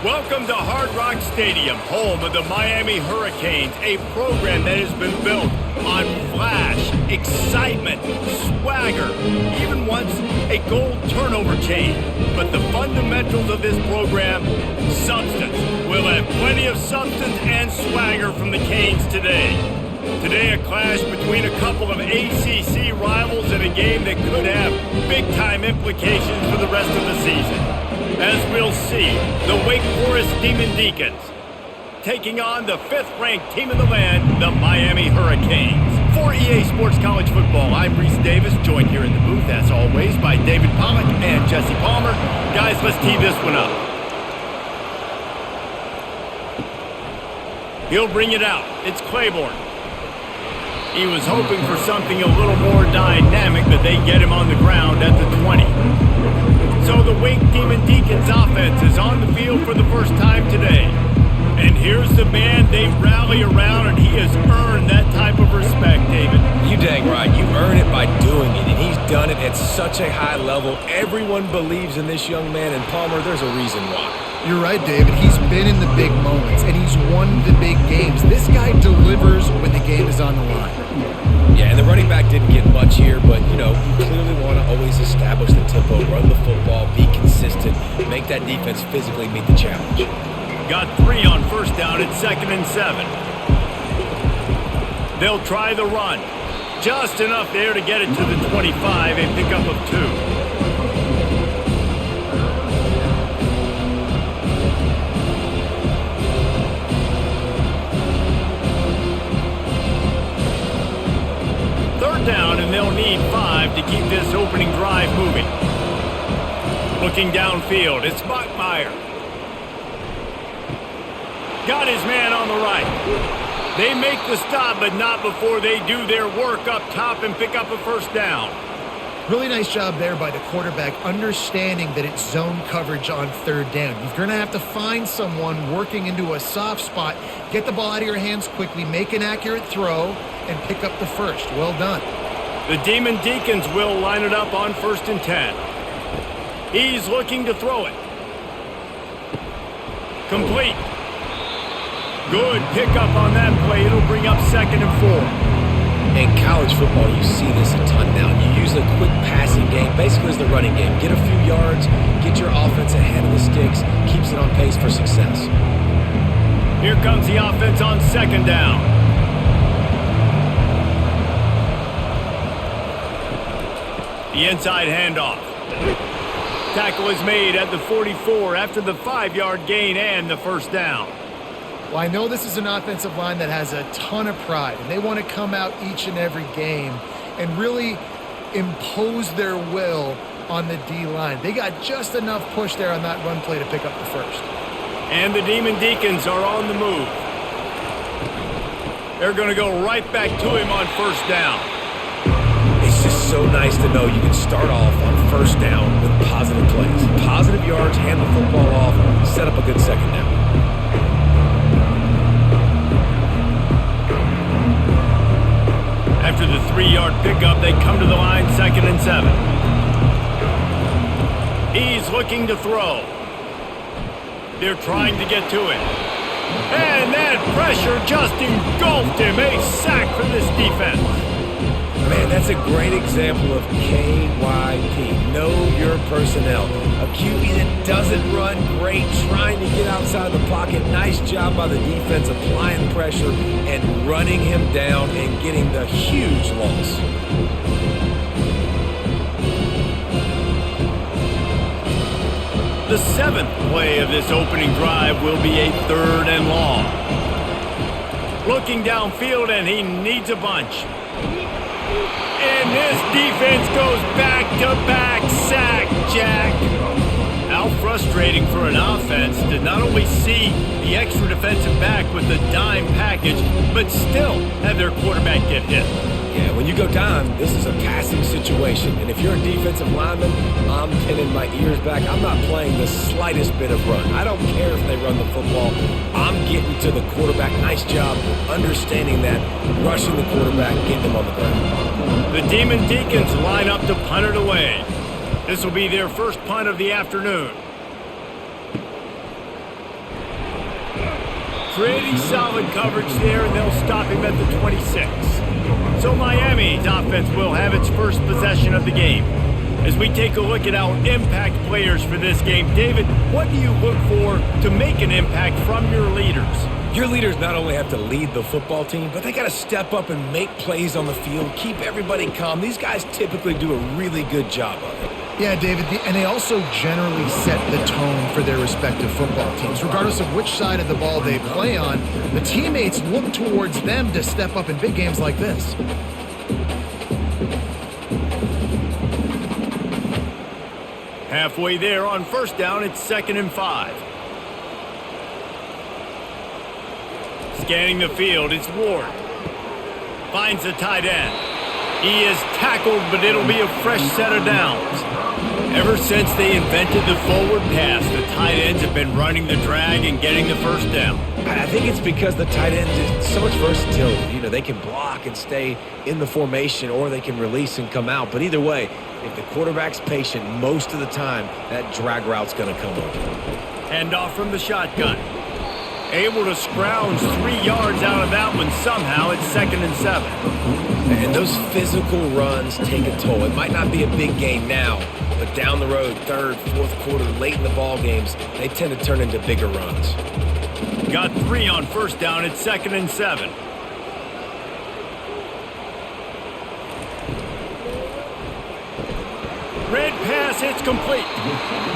Welcome to Hard Rock Stadium, home of the Miami Hurricanes, a program that has been built on flash, excitement, swagger, even once a goal turnover chain. But the fundamentals of this program, substance. We'll have plenty of substance and swagger from the Canes today. Today, a clash between a couple of ACC rivals in a game that could have big-time implications for the rest of the season. As we'll see, the Wake Forest Demon Deacons taking on the 5th-ranked team in the land, the Miami Hurricanes. For EA Sports College Football, I'm Reese Davis, joined here in the booth, as always, by David Pollack and Jesse Palmer. Guys, let's tee this one up. He'll bring it out. It's Claiborne. He was hoping for something a little more dynamic, but they get him on the ground at the 20. So the Wake Demon Deacons offense is on the field for the first time today. And here's the man they rally around, and he has earned that type of respect, David. You dang right. You earn it by doing it, and he's done it at such a high level. Everyone believes in this young man, and Palmer, there's a reason why. You're right, David. He's been in the big moments, and he's won the big games. This guy delivers when the game is on the line. Yeah, and the running back didn't get much here, but, you clearly want to always establish the tempo, run the football, be consistent, make that defense physically meet the challenge. Got 3 on first down at 2nd and 7. They'll try the run. Just enough there to get it to the 25, a pickup of 2. Down, and they'll need 5 to keep this opening drive moving. Looking downfield, it's Bachmeier. Got his man on the right. They make the stop, but not before they do their work up top and pick up a first down. Really nice job there by the quarterback, understanding that it's zone coverage on 3rd down. You're going to have to find someone working into a soft spot, get the ball out of your hands quickly, make an accurate throw, and pick up the first. Well done. The Demon Deacons will line it up on 1st and 10. He's looking to throw it. Complete. Good pickup on that play. It'll bring up 2nd and 4. In college football, you see this a ton now. You use a quick passing game, basically as the running game. Get a few yards, get your offense ahead of the sticks, keeps it on pace for success. Here comes the offense on 2nd down. The inside handoff. Tackle is made at the 44 after the 5-yard gain and the first down. Well, I know this is an offensive line that has a ton of pride, and they want to come out each and every game and really impose their will on the D-line. They got just enough push there on that run play to pick up the first. And the Demon Deacons are on the move. They're going to go right back to him on 1st down. It's just so nice to know you can start off on 1st down with positive plays. Positive yards, hand the football off, set up a good 2nd down. After the 3-yard pickup, they come to the line, 2nd and 7. He's looking to throw. They're trying to get to it. And that pressure just engulfed him. A sack from this defense. Man, that's a great example of KYP. Know your personnel. A QB that doesn't run great, trying to get outside the pocket. Nice job by the defense applying pressure and running him down and getting the huge loss. The 7th play of this opening drive will be a 3rd and long. Looking downfield, and he needs a bunch. And this defense goes back-to-back sack, Jack. How frustrating for an offense to not only see the extra defensive back with the dime package, but still have their quarterback get hit. Yeah, when you go down, this is a passing situation. And if you're a defensive lineman, I'm pinning my ears back. I'm not playing the slightest bit of run. I don't care if they run the football. I'm getting to the quarterback. Nice job understanding that, rushing the quarterback, getting them on the ground. The Demon Deacons line up to punt it away. This will be their first punt of the afternoon. Pretty solid coverage there, and they'll stop him at the 26. So Miami's offense will have its first possession of the game. As we take a look at our impact players for this game, David, what do you look for to make an impact from your leaders? Your leaders not only have to lead the football team, but they got to step up and make plays on the field, keep everybody calm. These guys typically do a really good job of it. Yeah, David, and they also generally set the tone for their respective football teams. Regardless of which side of the ball they play on, the teammates look towards them to step up in big games like this. Halfway there on first down, it's 2nd and 5. Scanning the field, it's Ward. Finds the tight end. He is tackled, but it'll be a fresh set of downs. Ever since they invented the forward pass, the tight ends have been running the drag and getting the first down. I think it's because the tight ends is so much versatility. You know, they can block and stay in the formation, or they can release and come out. But either way, if the quarterback's patient most of the time, that drag route's going to come up. Hand off from the shotgun. Able to scrounge 3 yards out of that one somehow. It's 2nd and 7. And those physical runs take a toll. It might not be a big gain now, but down the road, 3rd, 4th quarter, late in the ball games, they tend to turn into bigger runs. Got 3 on first down. It's 2nd and 7. Red pass, it's complete.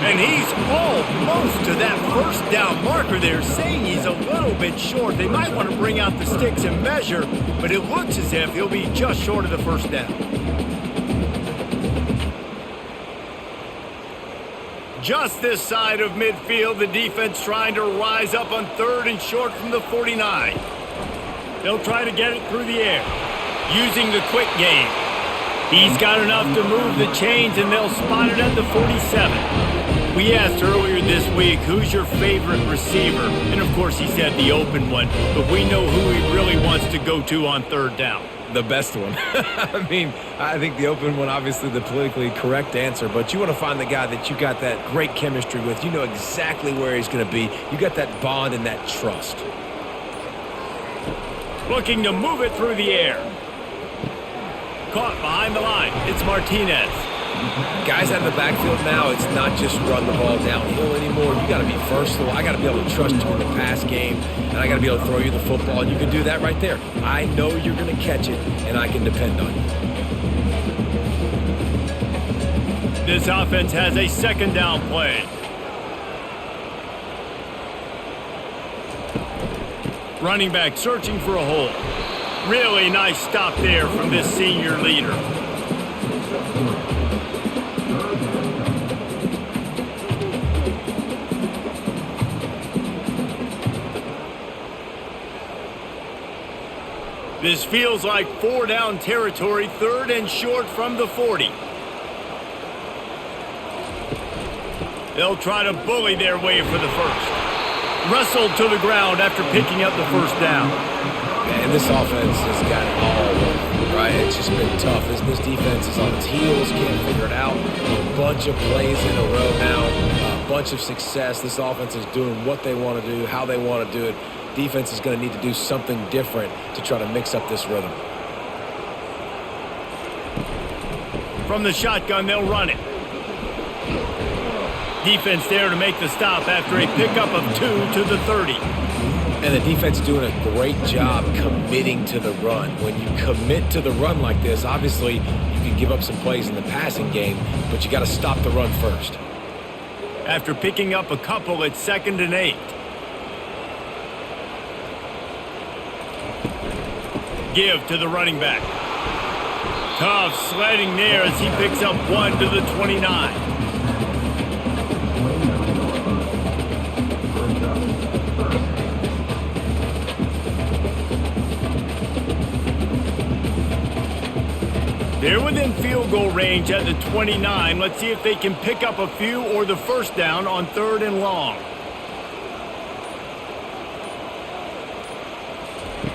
And he's almost to that first down marker there, saying he's a little bit short. They might want to bring out the sticks and measure, but it looks as if he'll be just short of the first down. Just this side of midfield, the defense trying to rise up on 3rd and short from the 49. They'll try to get it through the air, using the quick game. He's got enough to move the chains, and they'll spot it at the 47. We asked earlier this week, who's your favorite receiver? And, of course, he said the open one, but we know who he really wants to go to on 3rd down. The best one. I mean, I think the open one, obviously the politically correct answer, but you want to find the guy that you got that great chemistry with. You know exactly where he's going to be. You got that bond and that trust. Looking to move it through the air. Caught behind the line. It's Martinez. Guys out of the backfield now, it's not just run the ball downhill anymore. You got to be versatile. I got to be able to trust you in the pass game, and I got to be able to throw you the football, and you can do that right there. I know you're going to catch it, and I can depend on you. This offense has a 2nd down play. Running back searching for a hole. Really nice stop there from this senior leader. This feels like 4 down territory, 3rd and short from the 40. They'll try to bully their way for the first. Wrestled to the ground after picking up the first down. And this offense has got it all, right? It's just been tough. This defense is on its heels, can't figure it out. A bunch of plays in a row now, a bunch of success. This offense is doing what they want to do, how they want to do it. Defense is going to need to do something different to try to mix up this rhythm. From the shotgun, they'll run it. Defense there to make the stop after a pickup of 2 to the 30. And the defense doing a great job committing to the run. When you commit to the run like this, obviously you can give up some plays in the passing game, but you got to stop the run first. After picking up a couple, it's 2nd and 8. Give to the running back. Tough sledding there as he picks up 1 to the 29. They're within field goal range at the 29. Let's see if they can pick up a few or the first down on 3rd and long.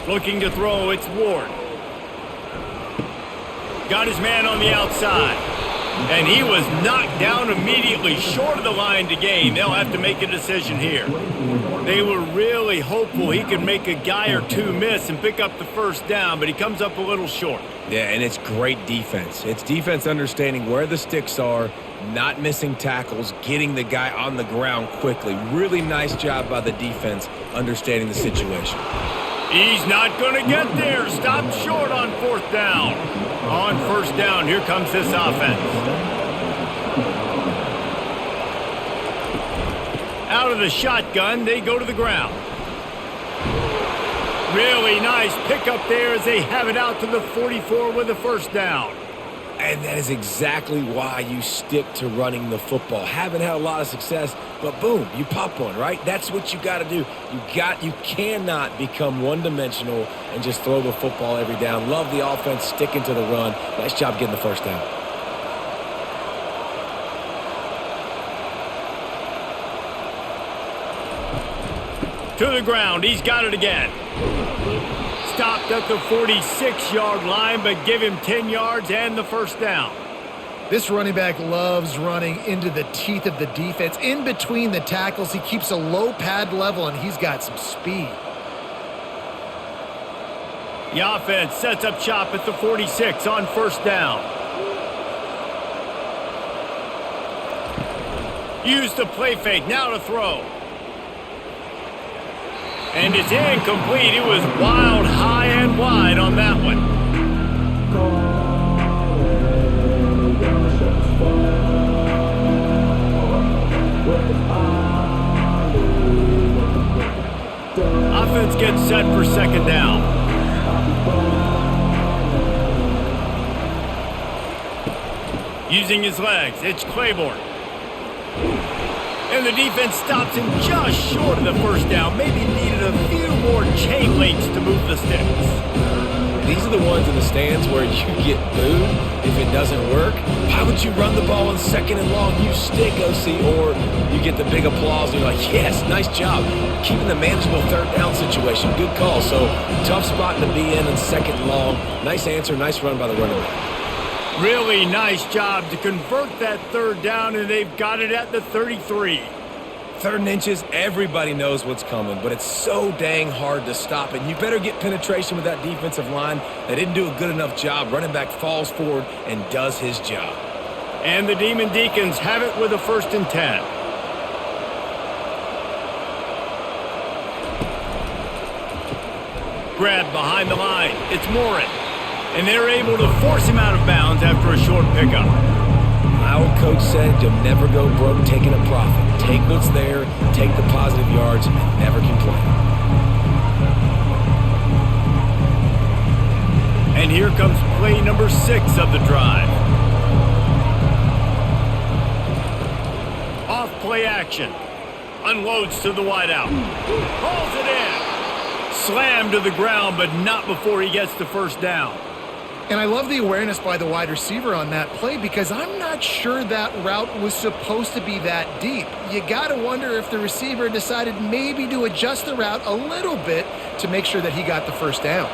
Looking to throw, it's Ward. Got his man on the outside. And he was knocked down immediately, short of the line to gain. They'll have to make a decision here. They were really hopeful he could make a guy or two miss and pick up the first down, but he comes up a little short. Yeah, and it's great defense. It's defense understanding where the sticks are, not missing tackles, getting the guy on the ground quickly. Really nice job by the defense understanding the situation. He's not going to get there. Stop short on fourth down. On first down, here comes this offense. Out of the shotgun, they go to the ground. Really nice pickup there as they have it out to the 44 with a first down. And that is exactly why you stick to running the football. Haven't had a lot of success, but boom, you pop one, right? That's what you got to do. You cannot become one-dimensional and just throw the football every down. Love the offense sticking to the run. Nice job getting the first down. To the ground, he's got it again. Stopped at the 46-yard line, but give him 10 yards and the first down. This running back loves running into the teeth of the defense. In between the tackles, he keeps a low pad level, and he's got some speed. The offense sets up shop at the 46 on first down. Use the play fake, now to throw. And it's incomplete. It was wild, high and wide on that one. Offense gets set for second down. Using his legs, it's Claiborne. And the defense stops him just short of the first down. Maybe needed a few more chain links to move the sticks. These are the ones in the stands where you get booed if it doesn't work. Why would you run the ball on second and long? You stick, OC, or you get the big applause and you're like, yes, nice job. Keeping the manageable third down situation. Good call. So tough spot to be in second and long. Nice answer, nice run by the running back. Really nice job to convert that third down, and they've got it at the 33. Third and inches, everybody knows what's coming, but it's so dang hard to stop it. You better get penetration with that defensive line. They didn't do a good enough job. Running back falls forward and does his job. And the Demon Deacons have it with a 1st and 10. Grab behind the line. It's Morin. And they're able to force him out of bounds after a short pickup. My old coach said you'll never go broke taking a profit. Take what's there, take the positive yards, and never complain. And here comes play number 6 of the drive. Off play action. Unloads to the wideout. Pulls it in. Slammed to the ground, but not before he gets the first down. And I love the awareness by the wide receiver on that play because I'm not sure that route was supposed to be that deep. You got to wonder if the receiver decided maybe to adjust the route a little bit to make sure that he got the first down.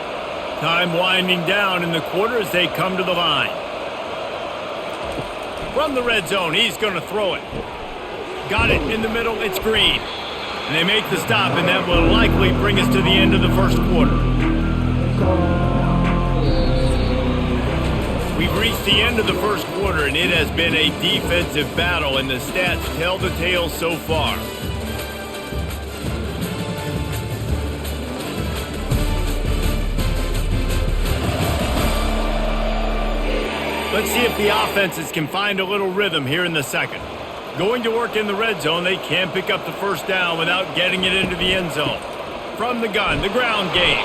Time winding down in the quarter as they come to the line. From the red zone, he's going to throw it. Got it in the middle, it's Green. And they make the stop, and that will likely bring us to the end of the first quarter. We've reached the end of the first quarter, and it has been a defensive battle, and the stats tell the tale so far. Let's see if the offenses can find a little rhythm here in the second. Going to work in the red zone, they can't pick up the first down without getting it into the end zone. From the gun, the ground game.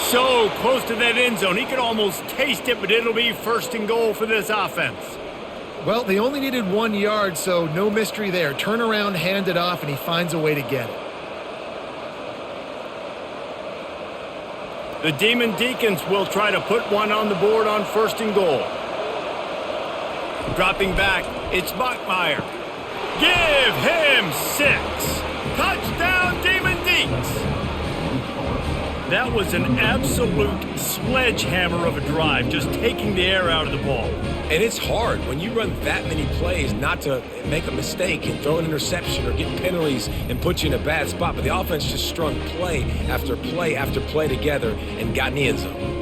So close to that end zone, he could almost taste it, but it'll be 1st and goal for this offense. Well, they only needed 1 yard, so no mystery there. Turn around, hand it off, and he finds a way to get it. The Demon Deacons will try to put one on the board on 1st and goal. Dropping back, it's Bachmeier. Give him 6. Touchdown, Demon Deacs. That was an absolute sledgehammer of a drive, just taking the air out of the ball. And it's hard when you run that many plays not to make a mistake and throw an interception or get penalties and put you in a bad spot. But the offense just strung play after play after play together and got in the end zone.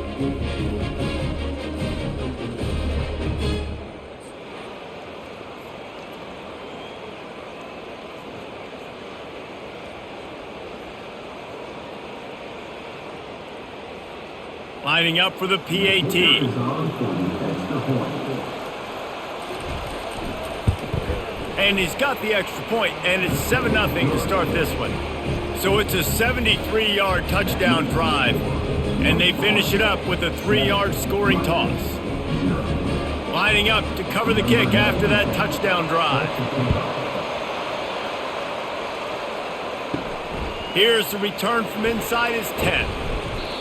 Lining up for the PAT. And he's got the extra point, and it's 7-0 to start this one. So it's a 73-yard touchdown drive, and they finish it up with a 3-yard scoring toss. Lining up to cover the kick after that touchdown drive. Here's the return from inside his 10.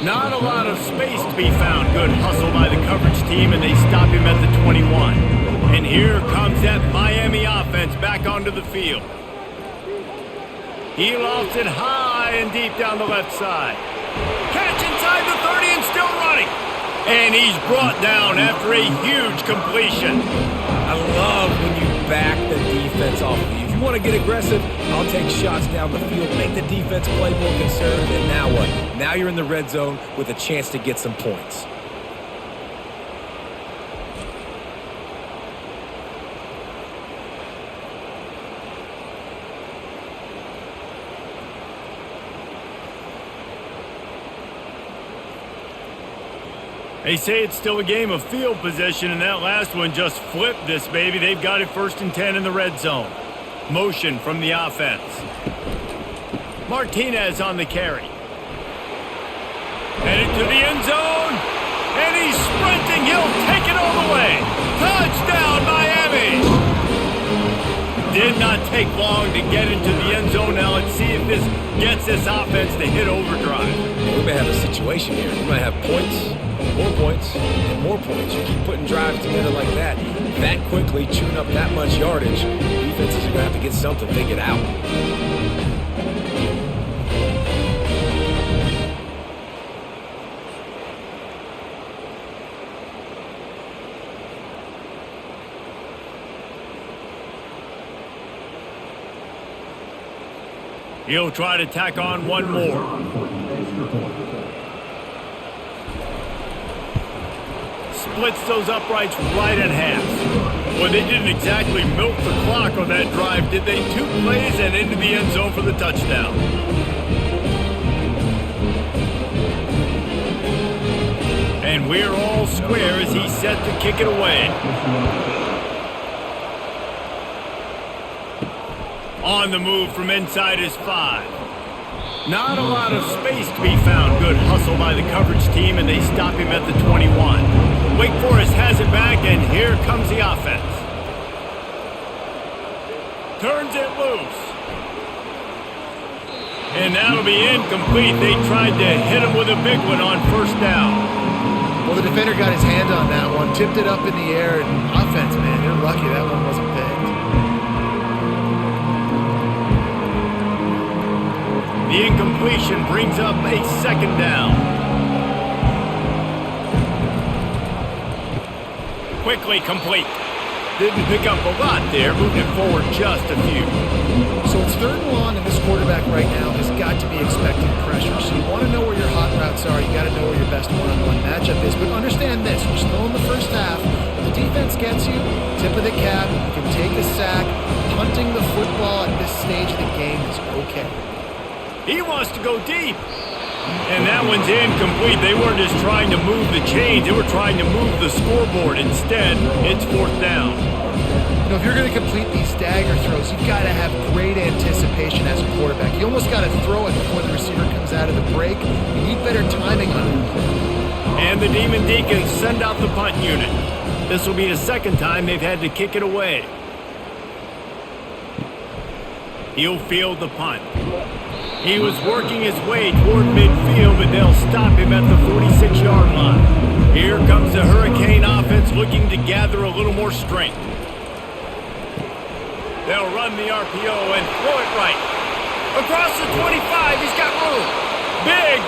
Not a lot of space to be found. Good hustle by the coverage team, and they stop him at the 21. And here comes that Miami offense back onto the field. He lofts it high and deep down the left side. Catch inside the 30 and still running. And he's brought down after a huge completion. I love when you back the defense off of you. If you want to get aggressive, I'll take shots down the field, make the defense play more conservative, and now what? Now you're in the red zone with a chance to get some points. They say it's still a game of field position, and that last one just flipped this baby. They've got it 1st and 10 in the red zone. Motion from the offense. Martinez on the carry. Headed to the end zone, and he's sprinting. He'll take it all the way. Touchdown, Miami! Did not take long to get into the end zone. Now let's see if this gets this offense to hit overdrive. We may have a situation here. We might have points, more points, and more points. You keep putting drives together like that quickly, chewing up that much yardage, defenses are going to have to get something figured out. He'll try to tack on one more. Splits those uprights right in half. Well, they didn't exactly milk the clock on that drive, did they? 2 plays and into the end zone for the touchdown. And we're all square as he's set to kick it away. On the move from inside his 5. Not a lot of space to be found. Good hustle by the coverage team, and they stop him at the 21. Wake Forest has it back, and here comes the offense. Turns it loose. And that'll be incomplete. They tried to hit him with a big one on 1st down. Well, the defender got his hand on that one, tipped it up in the air, and offense, man, they're lucky that one wasn't picked. The incompletion brings up a 2nd down. Quickly complete. Didn't pick up a lot there, moving it forward just a few. So it's 3rd and long, and this quarterback right now has got to be expecting pressure. So you want to know where your hot routes are. You got to know where your best one-on-one matchup is. But understand this: you're still in the first half. If the defense gets you, tip of the cap. You can take a sack. Punting the football at this stage of the game is okay. He wants to go deep. And that one's incomplete. They weren't just trying to move the chains. They were trying to move the scoreboard. Instead, it's 4th down. You know, if you're going to complete these dagger throws, you've got to have great anticipation as a quarterback. You almost got to throw it before the receiver comes out of the break. You need better timing on it. And the Demon Deacons send out the punt unit. This will be the 2nd time they've had to kick it away. He'll field the punt. He was working his way toward midfield, but they'll stop him at the 46-yard line. Here comes the Hurricane offense looking to gather a little more strength. They'll run the RPO and throw it right. Across the 25, he's got room.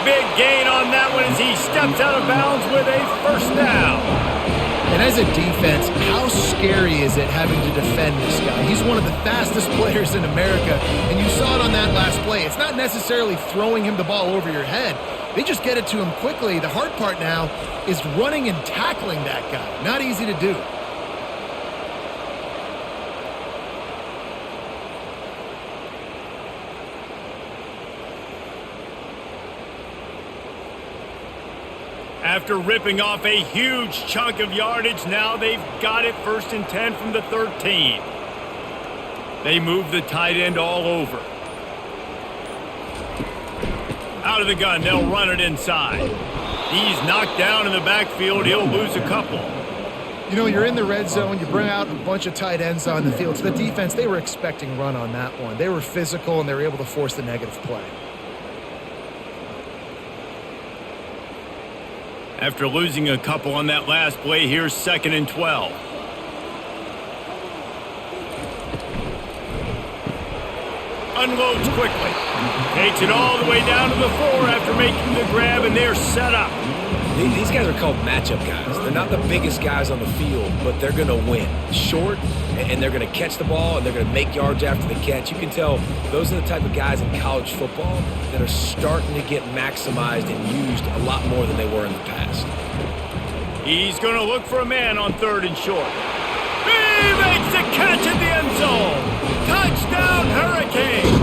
Big gain on that one as he steps out of bounds with a 1st down. And as a defense, how scary is it having to defend this guy? He's one of the fastest players in America, and you saw it on that last play. It's not necessarily throwing him the ball over your head. They just get it to him quickly. The hard part now is running and tackling that guy. Not easy to do. After ripping off a huge chunk of yardage, now they've got it 1st and 10 from the 13. They move the tight end all over. Out of the gun, they'll run it inside. He's knocked down in the backfield. He'll lose a couple. You know, you're in the red zone. You bring out a bunch of tight ends on the field. So the defense, they were expecting run on that one. They were physical, and they were able to force the negative play. After losing a couple on that last play, here's 2nd and 12. Unloads quickly. Takes it all the way down to the 4 after making the grab, and they're set up. These guys are called matchup guys. They're not the biggest guys on the field, but they're going to win. Short, and they're going to catch the ball, and they're going to make yards after the catch. You can tell those are the type of guys in college football that are starting to get maximized and used a lot more than they were in the past. He's going to look for a man on 3rd and short. He makes the catch at the end zone. Touchdown, Hurricanes.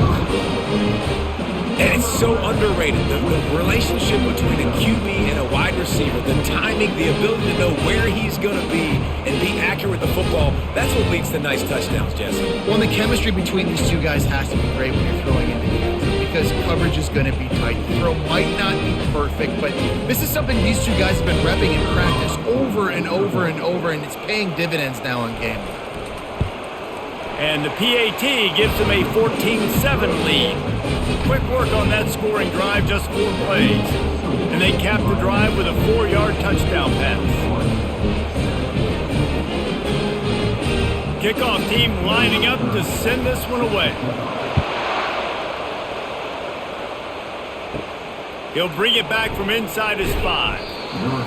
And it's so underrated. The relationship between a QB and a wide receiver, the timing, the ability to know where he's going to be and be accurate with the football, that's what leads to nice touchdowns, Jesse. Well, and the chemistry between these two guys has to be great when you're throwing into the end zone because coverage is going to be tight. The throw might not be perfect, but this is something these two guys have been repping in practice over and over and over, and it's paying dividends now on game day. And the PAT gives them a 14-7 lead. Quick work on that scoring drive, just 4 plays. And they cap the drive with a 4-yard touchdown pass. Kickoff team lining up to send this one away. He'll bring it back from inside his 5.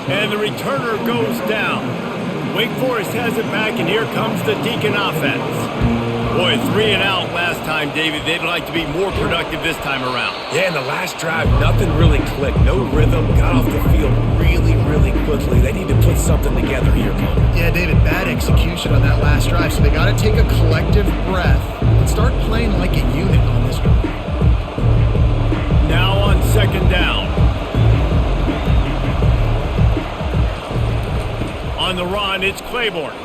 And the returner goes down. Wake Forest has it back, and here comes the Deacon offense. Boy, 3 and out last time, David. They'd like to be more productive this time around. Yeah, in the last drive, nothing really clicked. No rhythm. Got off the field really, really quickly. They need to put something together here, Cole. Yeah, David, bad execution on that last drive, so they got to take a collective breath and start playing like a unit on this drive. Now on 2nd down. On the run, it's Claiborne.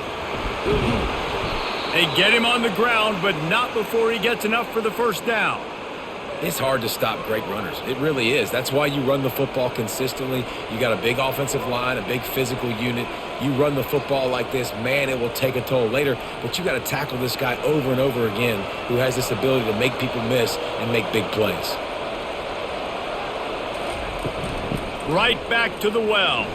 They get him on the ground, but not before he gets enough for the 1st down. It's hard to stop great runners. It really is. That's why you run the football consistently. You got a big offensive line, a big physical unit. You run the football like this, man, it will take a toll later. But you got to tackle this guy over and over again who has this ability to make people miss and make big plays. Right back to the well.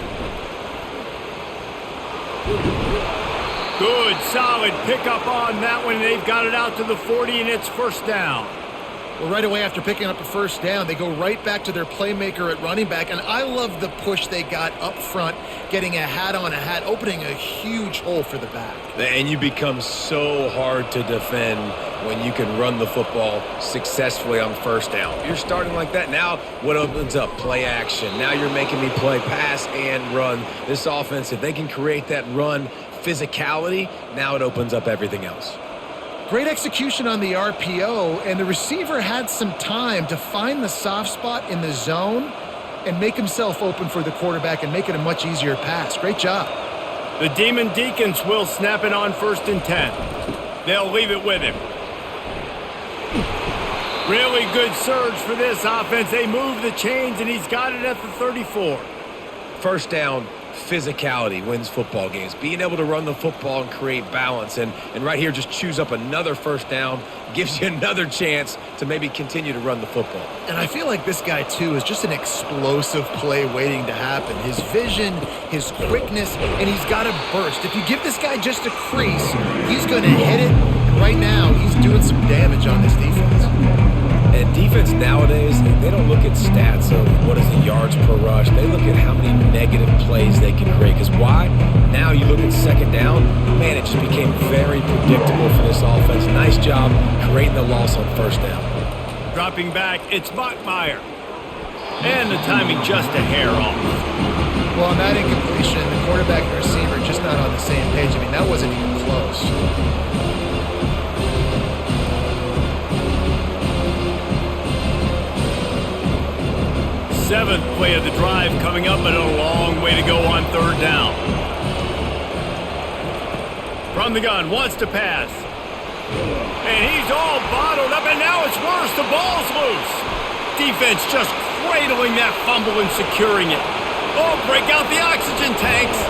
Good, solid pickup on that one. They've got it out to the 40, and it's 1st down. Well, right away after picking up a 1st down, they go right back to their playmaker at running back, and I love the push they got up front, getting a hat on a hat, opening a huge hole for the back. And you become so hard to defend when you can run the football successfully on 1st down. If you're starting like that, now what opens up? Play action. Now you're making me play pass and run. This offense, if they can create that run physicality, now it opens up everything else. Great execution on the RPO, and the receiver had some time to find the soft spot in the zone and make himself open for the quarterback and make it a much easier pass. Great job. The Demon Deacons will snap it on 1st and 10. They'll leave it with him. Really good surge for this offense. They move the chains, and he's got it at the 34. 1st down, physicality wins football games. Being able to run the football and create balance. And right here, just choose up another 1st down, gives you another chance to maybe continue to run the football. And I feel like this guy, too, is just an explosive play waiting to happen. His vision, his quickness, and he's got a burst. If you give this guy just a crease, he's going to hit it. And right now, he's doing some damage on this defense. And Defense nowadays, they don't look at stats of what is the yards per rush. They look at how many negative plays they can create. Because why? Now you look at second down, man, it just became very predictable for this offense. Nice job creating the loss on first down. Dropping back, it's Bachmeier. And the timing just a hair off. Well, on that incompletion, the quarterback and receiver just not on the same page. I mean, that wasn't even close. Seventh play of the drive coming up, but a long way to go on third down. From the gun, wants to pass. And he's all bottled up, and now it's worse. The ball's loose. Defense just cradling that fumble and securing it. Oh, break out the oxygen tanks.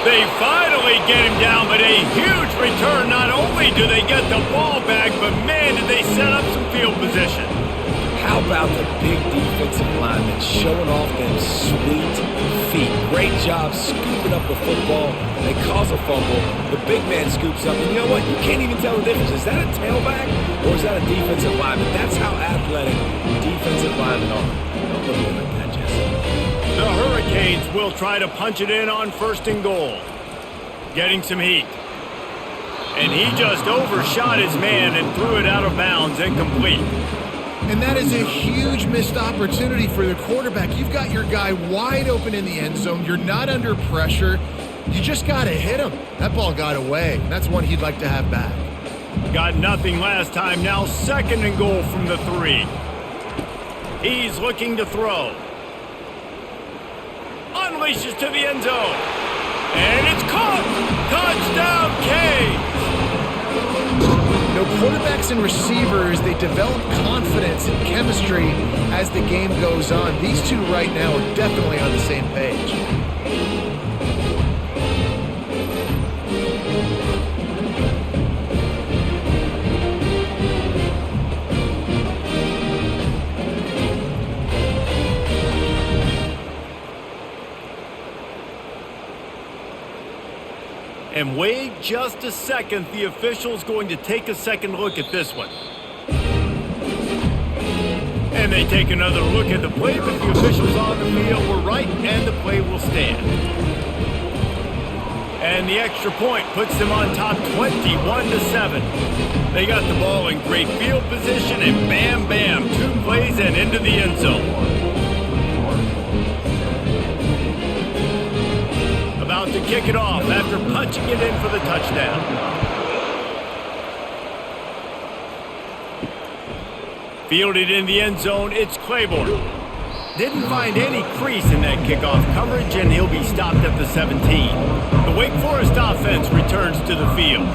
They finally get him down, but a huge return. Not only do they get the ball back, but man, did they set up some field position. How about the big defensive linemen showing off them sweet feet? Great job scooping up the football. They cause a fumble. The big man scoops up, and you know what? You can't even tell the difference. Is that a tailback or is that a defensive lineman? That's how athletic defensive linemen are. Don't look at it like that, Jesse. The Hurricanes will try to punch it in on first and goal. Getting some heat. And he just overshot his man and threw it out of bounds, incomplete. And that is a huge missed opportunity for the quarterback. You've got your guy wide open in the end zone. You're not under pressure. You just got to hit him. That ball got away. That's one he'd like to have back. Got nothing last time. Now second and goal from the 3. He's looking to throw. Unleashes to the end zone. And it's caught. Touchdown, Canes. You know, quarterbacks and receivers, they develop confidence and chemistry as the game goes on. These two right now are definitely on the same page. And wait just a second. The official's going to take a second look at this one. And they take another look at the play, but the officials on the field were right, and the play will stand. And the extra point puts them on top 21-7. They got the ball in great field position, and bam, bam, 2 plays and into the end zone. About to kick it off after punching it in for the touchdown. Fielded in the end zone, it's Claiborne. Didn't find any crease in that kickoff coverage, and he'll be stopped at the 17. The Wake Forest offense returns to the field.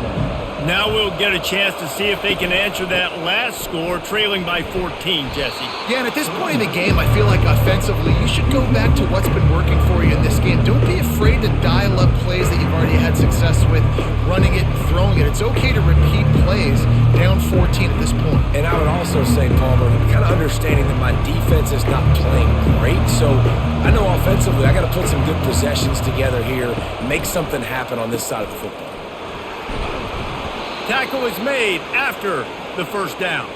Now we'll get a chance to see if they can answer that last score, trailing by 14, Jesse. Yeah, and at this point in the game, I feel like offensively, you should go back to what's been working for you in this game. Don't be afraid to dial up plays that you've already had success with, running it and throwing it. It's okay to repeat plays down 14 at this point. And I would also say, Palmer, kind of understanding that my defense is not playing great, so I know offensively I got to put some good possessions together here, make something happen on this side of the football. Tackle is made after the first down.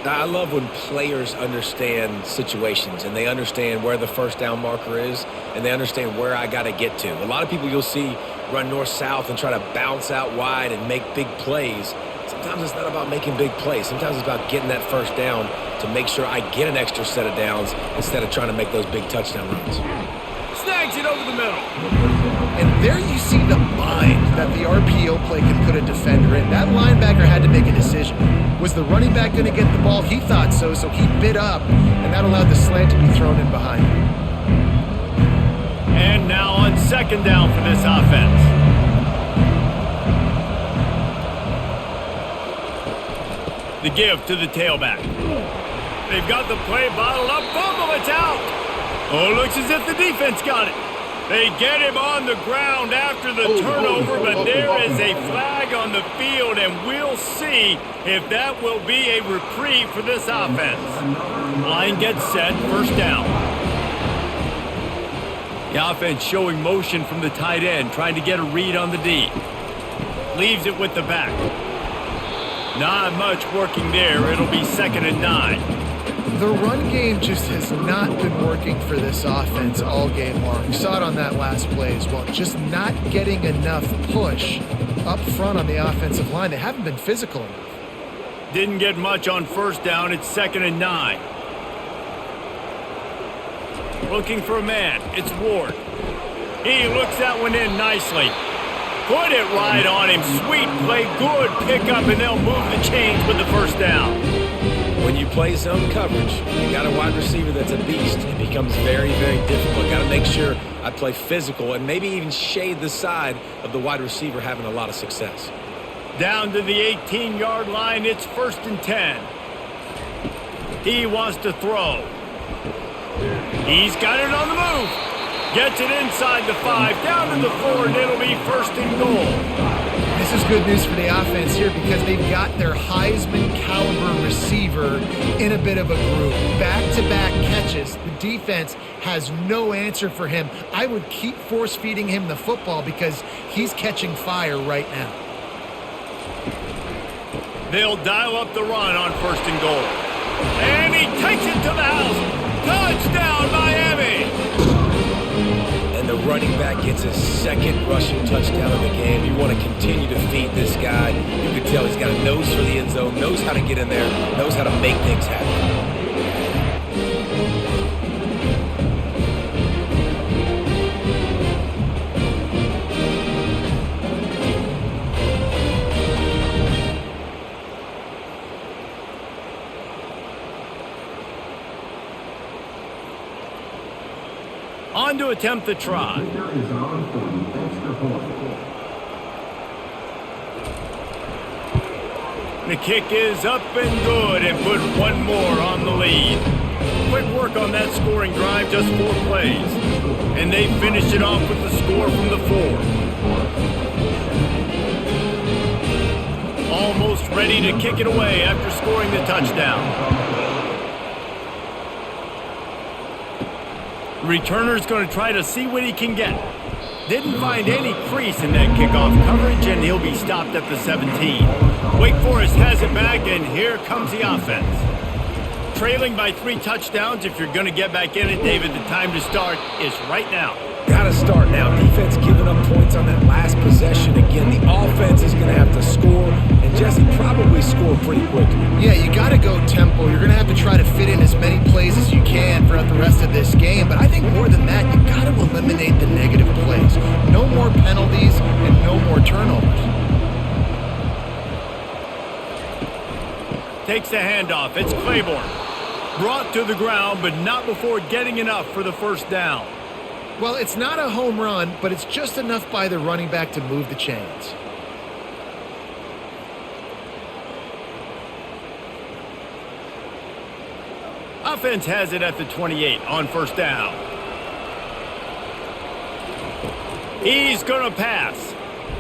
I love when players understand situations and they understand where the first down marker is and they understand where I got to get to. A lot of people you'll see run north-south and try to bounce out wide and make big plays. Sometimes it's not about making big plays. Sometimes it's about getting that first down to make sure I get an extra set of downs instead of trying to make those big touchdown runs. Snags it over the middle. And there you see the bind that the RPO play can put a defender in. That linebacker had to make a decision. Was the running back going to get the ball? He thought so, so he bid up, and that allowed the slant to be thrown in behind him. And now on second down for this offense. The give to the tailback. They've got the play bottled up. Fumble, it's out. Oh, looks as if the defense got it. They get him on the ground after the turnover, but there is a flag on the field, and we'll see if that will be a reprieve for this offense. Line gets set, first down. The offense showing motion from the tight end, trying to get a read on the D. Leaves it with the back. Not much working there. It'll be 2nd and 9. The run game just has not been working for this offense all game long. We saw it on that last play as well. Just not getting enough push up front on the offensive line. They haven't been physical enough. Didn't get much on first down. It's 2nd and 9. Looking for a man. It's Ward. He looks that one in nicely. Put it right on him. Sweet play. Good pickup, and they'll move the chains with the first down. When you play zone coverage, you got a wide receiver that's a beast. It becomes very, very difficult. Got to make sure I play physical and maybe even shade the side of the wide receiver having a lot of success. Down to the 18-yard line. It's 1st and 10. He wants to throw. He's got it on the move. Gets it inside the 5, down to the 4, and it'll be 1st and goal. This is good news for the offense here because they've got their Heisman caliber receiver in a bit of a groove. Back-to-back catches. The defense has no answer for him. I would keep force-feeding him the football because he's catching fire right now. They'll dial up the run on 1st and goal. And he takes it to the house. Touchdown, Miami! And the running back gets his 2nd rushing touchdown of the game. You want to continue to feed this guy. You can tell he's got a nose for the end zone, knows how to get in there, knows how to make things happen. On to attempt the try. The kick is up and good, and put one more on the lead. Quick work on that scoring drive, just 4 plays. And they finish it off with the score from the 4. Almost ready to kick it away after scoring the touchdown. Returner's going to try to see what he can get. Didn't find any crease in that kickoff coverage, and he'll be stopped at the 17. Wake Forest has it back, and here comes the offense. Trailing by 3 touchdowns. If you're going to get back in it, David, the time to start is right now. Got to start now. Defense giving up points on that last possession. Again, the offense is going to have to score, and Jesse probably score pretty quickly. Yeah, you got to go tempo. You're going to have to try to fit in as many plays as you can throughout the rest of this game. But I think more than that, you got to eliminate the negative plays. No more penalties and no more turnovers. Takes the handoff. It's Claiborne. Brought to the ground, but not before getting enough for the first down. Well, it's not a home run, but it's just enough by the running back to move the chains. Offense has it at the 28 on first down. He's going to pass.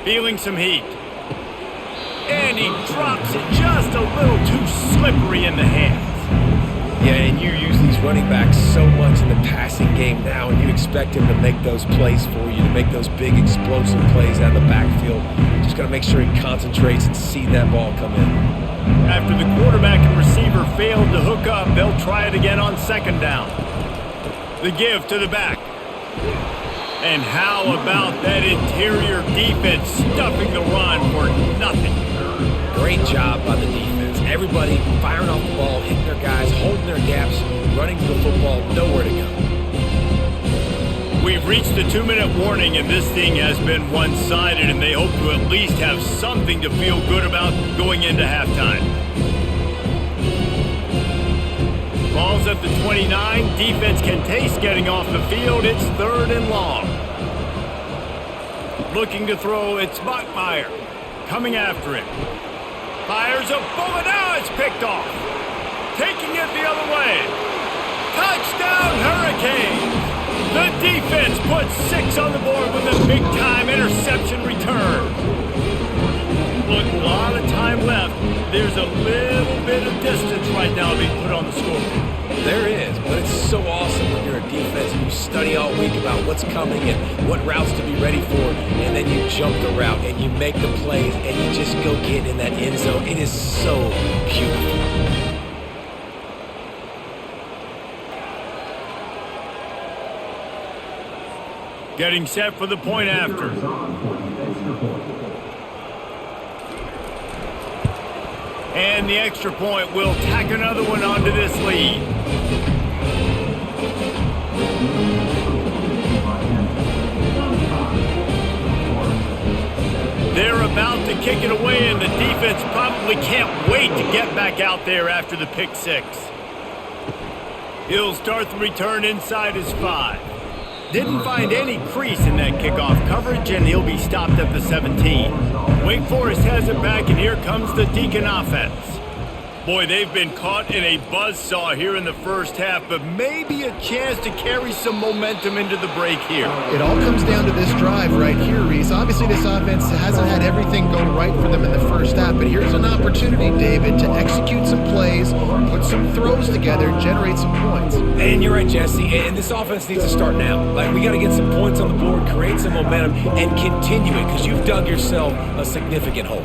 Feeling some heat. And he drops it just a little too slippery in the hands. Yeah, and you use these running backs so much in the passing game now, and you expect him to make those plays for you, to make those big explosive plays out of the backfield. Just got to make sure he concentrates and see that ball come in. After the quarterback and receiver failed to hook up, they'll try it again on 2nd down. The give to the back. And how about that interior defense stuffing the run for nothing? Great job by the defense. Everybody firing off the ball, hitting their guys, holding their gaps, running to the football, nowhere to go. We've reached the 2-minute warning, and this thing has been one-sided, and they hope to at least have something to feel good about going into halftime. Ball's at the 29. Defense can taste getting off the field. It's 3rd and long. Looking to throw, it's Bachmeier. Coming after it. Fires a bullet. Now it's picked off. Taking it the other way. Touchdown, Hurricanes. The defense puts 6 on the board with a big-time interception return. Look, a lot of time left. There's a little bit of distance right now being put on the scoreboard. There is, but it's so awesome when you're a defense and you study all week about what's coming and what routes to be ready for, and then you jump the route and you make the plays and you just go get in that end zone. It is so beautiful. Getting set for the point after. And the extra point will tack another one onto this lead. They're about to kick it away, and the defense probably can't wait to get back out there after the pick six. He'll start the return inside his 5. Didn't find any crease in that kickoff coverage, and he'll be stopped at the 17. Wake Forest has it back, and here comes the Deacon offense. Boy, they've been caught in a buzzsaw here in the first half, but maybe a chance to carry some momentum into the break here. It all comes down to this drive right here, Reese. Obviously, this offense hasn't had everything go right for them in the first half, but here's an opportunity, David, to execute some plays, put some throws together, generate some points. And you're right, Jesse, and this offense needs to start now. Like, we got to get some points on the board, create some momentum, and continue it, because you've dug yourself a significant hole.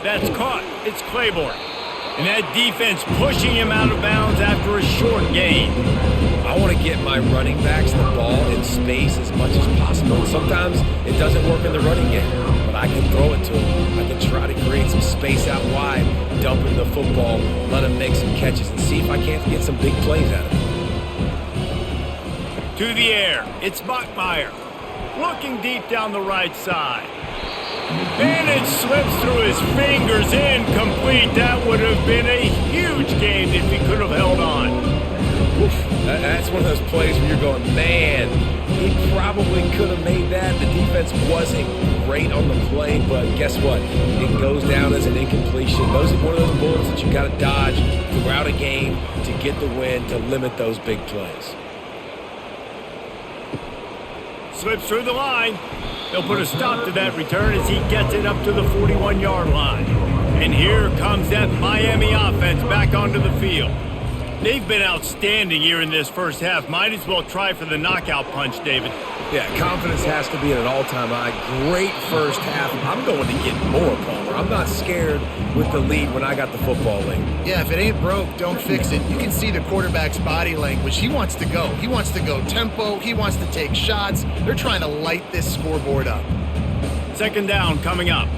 That's caught. It's Claiborne. And that defense pushing him out of bounds after a short gain. I want to get my running backs the ball in space as much as possible. And sometimes it doesn't work in the running game, but I can throw it to him. I can try to create some space out wide, dump him the football, let him make some catches, and see if I can't get some big plays out of him. To the air. It's Bachmeier. Looking deep down the right side. And it slips through his fingers, incomplete. That would have been a huge gain if he could have held on. Oof. That's one of those plays where you're going, man, he probably could have made that. The defense wasn't great on the play, but guess what? It goes down as an incompletion. Those are one of those bullets that you got to dodge throughout a game to get the win, to limit those big plays. Slips through the line. They'll put a stop to that return as he gets it up to the 41-yard line. And here comes that Miami offense back onto the field. They've been outstanding here in this first half. Might as well try for the knockout punch, David. Yeah, confidence has to be at an all-time high. Great first half. I'm going to get more, Palmer. I'm not scared with the lead when I got the football late. Yeah, if it ain't broke, don't fix it. You can see the quarterback's body language. He wants to go. He wants to go tempo. He wants to take shots. They're trying to light this scoreboard up. Second down coming up.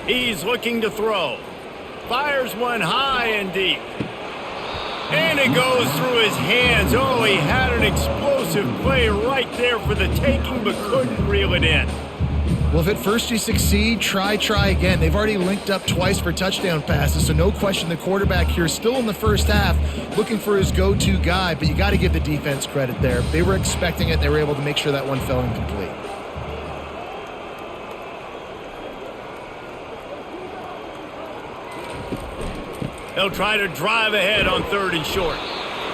He's looking to throw. Fires one high and deep. And it goes through his hands. Oh, he had an explosive play right there for the taking, but couldn't reel it in. Well, if at first you succeed, try again. They've already linked up twice for touchdown passes, so no question the quarterback here still in the first half looking for his go-to guy, but you got to give the defense credit there. They were expecting it. They were able to make sure that one fell incomplete. They'll try to drive ahead on 3rd and short.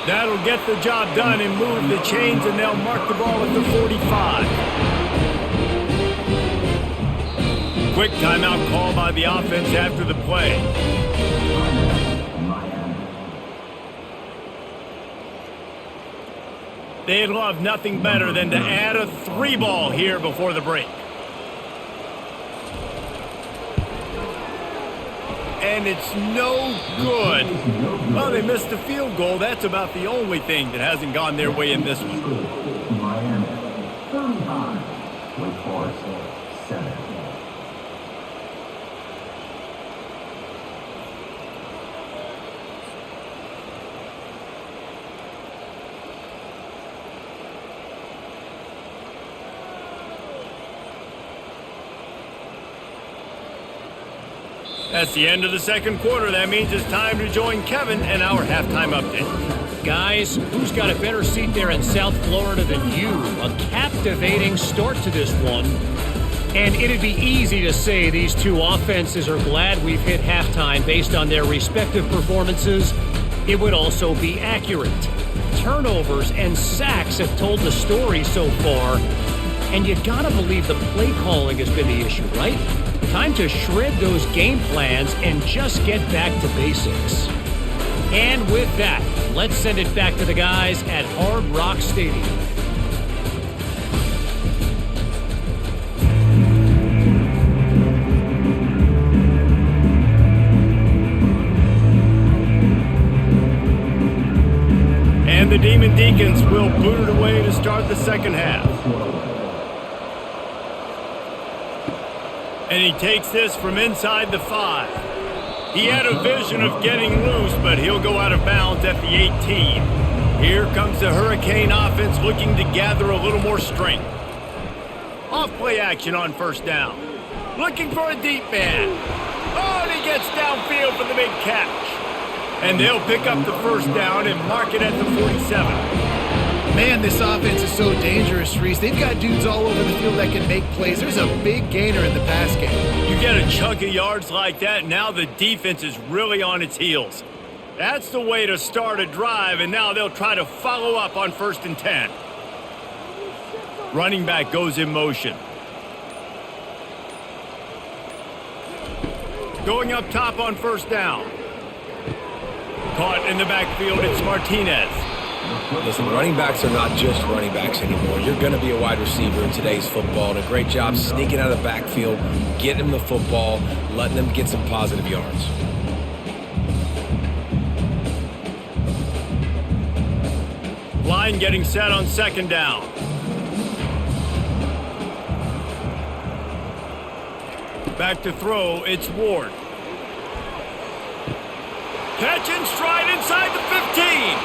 That'll get the job done and move the chains, and they'll mark the ball at the 45. Quick timeout call by the offense after the play. They'd love nothing better than to add a 3-ball here before the break. And it's no good. Well, they missed the field goal. That's about the only thing that hasn't gone their way in this one. Miami, 35. Wake Forest, 7. That's the end of the second quarter. That means it's time to join Kevin and our halftime update. Guys, who's got a better seat there in South Florida than you? A captivating start to this one. And it'd be easy to say these two offenses are glad we've hit halftime based on their respective performances. It would also be accurate. Turnovers and sacks have told the story so far. And you gotta believe the play calling has been the issue, right? Time to shred those game plans and just get back to basics. And with that, let's send it back to the guys at Hard Rock Stadium. the Demon Deacons will boot it away to start the second half. And he takes this from inside the 5. He had a vision of getting loose, but he'll go out of bounds at the 18. Here comes the Hurricane offense looking to gather a little more strength. Off-play action on first down. Looking for a deep man. Oh, and he gets downfield for the big catch. And they'll pick up the first down and mark it at the 47. Man, this offense is so dangerous, Reese. They've got dudes all over the field that can make plays. There's a big gainer in the pass game. You get a chunk of yards like that, now the defense is really on its heels. That's the way to start a drive, and now they'll try to follow up on 1st and 10. Running back goes in motion. Going up top on first down. Caught in the backfield, it's Martinez. Listen, running backs are not just running backs anymore. You're going to be a wide receiver in today's football, and a great job sneaking out of the backfield, getting them the football, letting them get some positive yards. Line getting set on second down. Back to throw, it's Ward. Catch and stride inside the 15.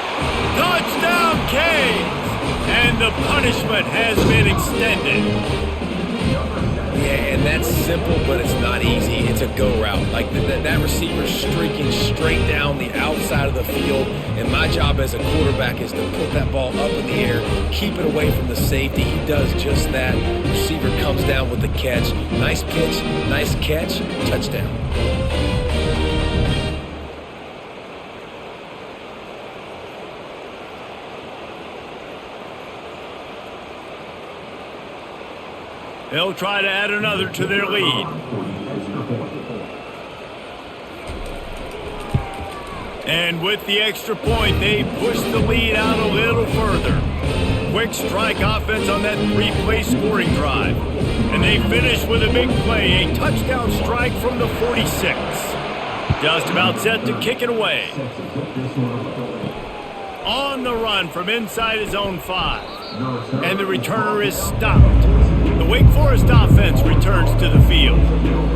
Touchdown, Canes! And the punishment has been extended. Yeah, and that's simple, but it's not easy. It's a go route. Like that receiver's streaking straight down the outside of the field, and my job as a quarterback is to put that ball up in the air, keep it away from the safety. He does just that. Receiver comes down with the catch. Nice pitch, nice catch, touchdown. They'll try to add another to their lead. And with the extra point, they push the lead out a little further. Quick strike offense on that 3-play scoring drive. And they finish with a big play, a touchdown strike from the 46. Just about set to kick it away. On the run from inside his own 5. And the returner is stopped. The Wake Forest offense returns to the field.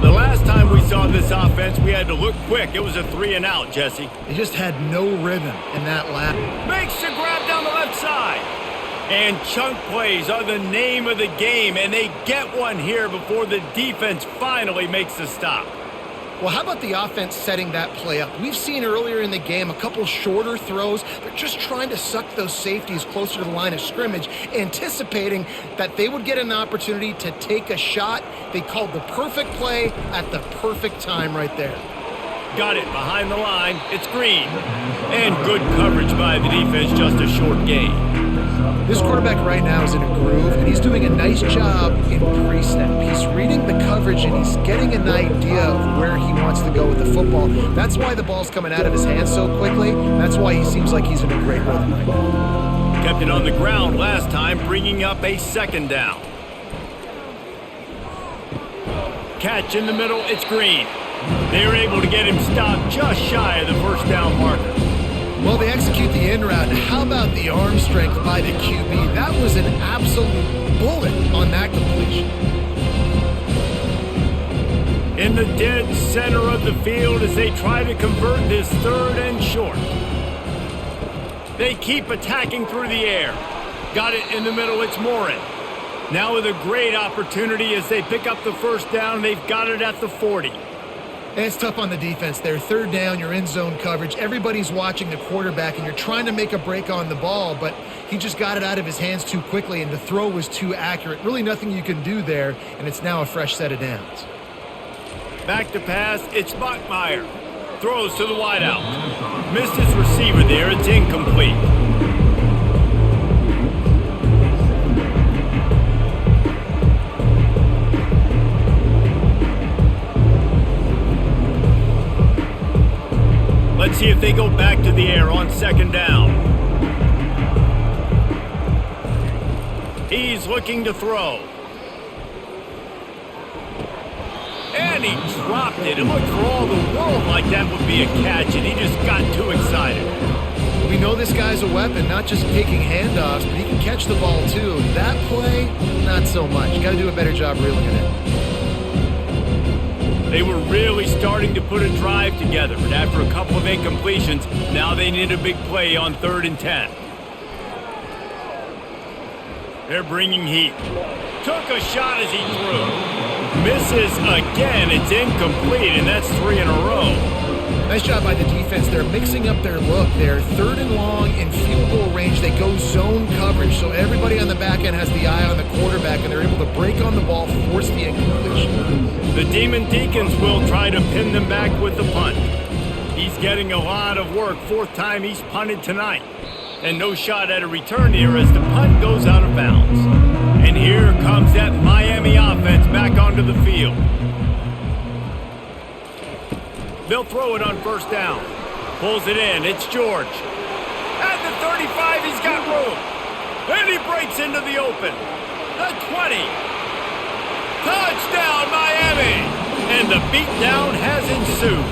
The last time we saw this offense, we had to look quick. It was a 3-and-out, Jesse. They just had no rhythm in that lap. Makes the grab down the left side. And chunk plays are the name of the game, and they get one here before the defense finally makes the stop. Well, how about the offense setting that play up? We've seen earlier in the game a couple shorter throws. They're just trying to suck those safeties closer to the line of scrimmage, anticipating that they would get an opportunity to take a shot. They called the perfect play at the perfect time right there. Got it behind the line. It's Green. And good coverage by the defense, just a short gain. This quarterback right now is in a groove, and he's doing a nice job in pre-snap. He's reading the coverage, and he's getting an idea of where he wants to go with the football. That's why the ball's coming out of his hands so quickly. That's why he seems like he's in a great rhythm right now. Kept it on the ground last time, bringing up a second down. Catch in the middle, it's Green. They were able to get him stopped just shy of the first down marker. Well, they execute the in route. How about the arm strength by the QB? That was an absolute bullet on that completion. In the dead center of the field as they try to convert this 3rd and short. They keep attacking through the air. Got it in the middle, it's Morin. Now with a great opportunity as they pick up the first down, they've got it at the 40. And it's tough on the defense there. 3rd down, you're in zone coverage. Everybody's watching the quarterback, and you're trying to make a break on the ball, but he just got it out of his hands too quickly, and the throw was too accurate. Really nothing you can do there, and it's now a fresh set of downs. Back to pass, it's Bachmeier. Throws to the wideout. Missed his receiver there, it's incomplete. Let's see if they go back to the air on second down. He's looking to throw. And he dropped it. It looked for all the world like that would be a catch, and he just got too excited. we know this guy's a weapon, not just taking handoffs, but he can catch the ball too. That play, not so much. Got to do a better job reeling it in. They were really starting to put a drive together, but after a couple of incompletions, now they need a big play on 3rd and 10. They're bringing heat. Took a shot as he threw. Misses again. It's incomplete, and that's 3 in a row. Nice job by the defense. They're mixing up their look. They're 3rd and long in field goal range. They go zone coverage, so everybody on the back end has the eye on the quarterback, and they're able to break on the ball, force the incompletion. The Demon Deacons will try to pin them back with the punt. He's getting a lot of work. 4th time he's punted tonight. And no shot at a return here as the punt goes out of bounds. And here comes that Miami offense back onto the field. They'll throw it on 1st down. Pulls it in. It's George. At the 35, he's got room. And he breaks into the open. The 20. Touchdown, Miami! And the beatdown has ensued.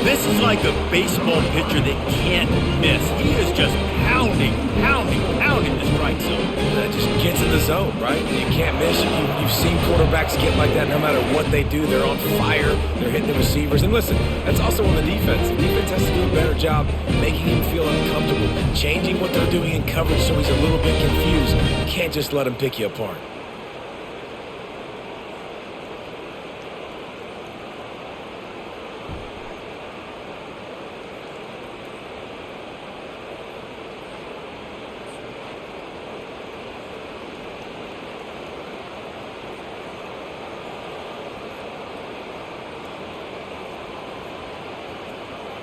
This is like a baseball pitcher that can't miss. He is just pounding the strike zone. That just gets in the zone, right? You can't miss. You've seen quarterbacks get like that no matter what they do. They're on fire. They're hitting the receivers. And listen, that's also on the defense. The defense has to do a better job making him feel uncomfortable, changing what they're doing in coverage so he's a little bit confused. You can't just let him pick you apart.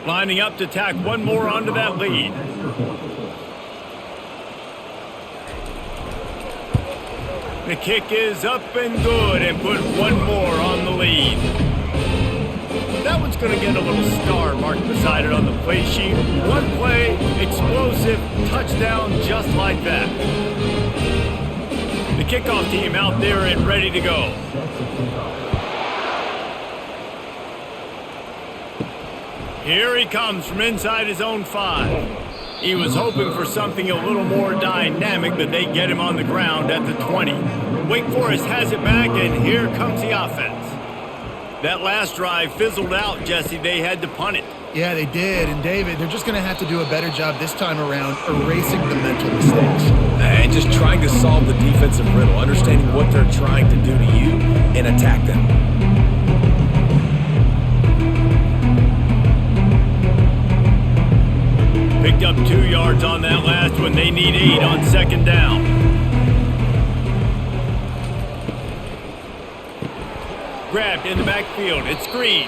Lining up to tack one more onto that lead. The kick is up and good and put one more on the lead. That one's going to get a little star marked beside it on the play sheet. One play, explosive, touchdown just like that. The kickoff team out there and ready to go. Here he comes from inside his own 5. He was hoping for something a little more dynamic, but they get him on the ground at the 20. Wake Forest has it back, and here comes the offense. That last drive fizzled out, Jesse. They had to punt it. Yeah, they did. And, David, they're just going to have to do a better job this time around erasing the mental mistakes. And just trying to solve the defensive riddle, understanding what they're trying to do to you and attack them. Picked up 2 yards on that last one. They need 8 on 2nd down. Grabbed in the backfield. It's Green.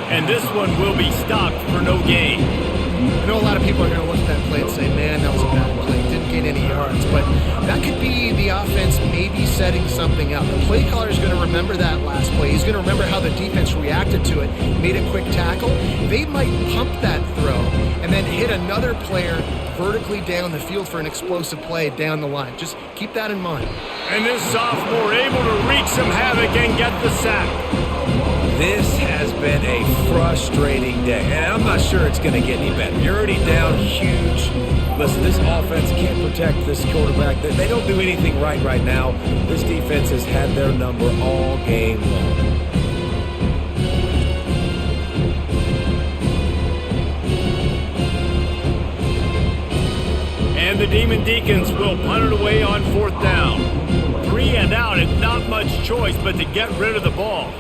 And this one will be stopped for no gain. I know a lot of people are going to look at that play and say, man, that was a bad play. Didn't gain any yards. But that could be the offense maybe setting something up. The play caller is going to remember that last play. He's going to remember how the defense reacted to it, made a quick tackle. They might pump that throw and then hit another player vertically down the field for an explosive play down the line. Just keep that in mind. And this sophomore able to wreak some havoc and get the sack. This has been a frustrating day, and I'm not sure it's going to get any better. You're already down huge. Listen, this offense can't protect this quarterback. They don't do anything right now. This defense has had their number all game long. And the Demon Deacons will punt it away on 4th down. 3 and out, and not much choice but to get rid of the ball.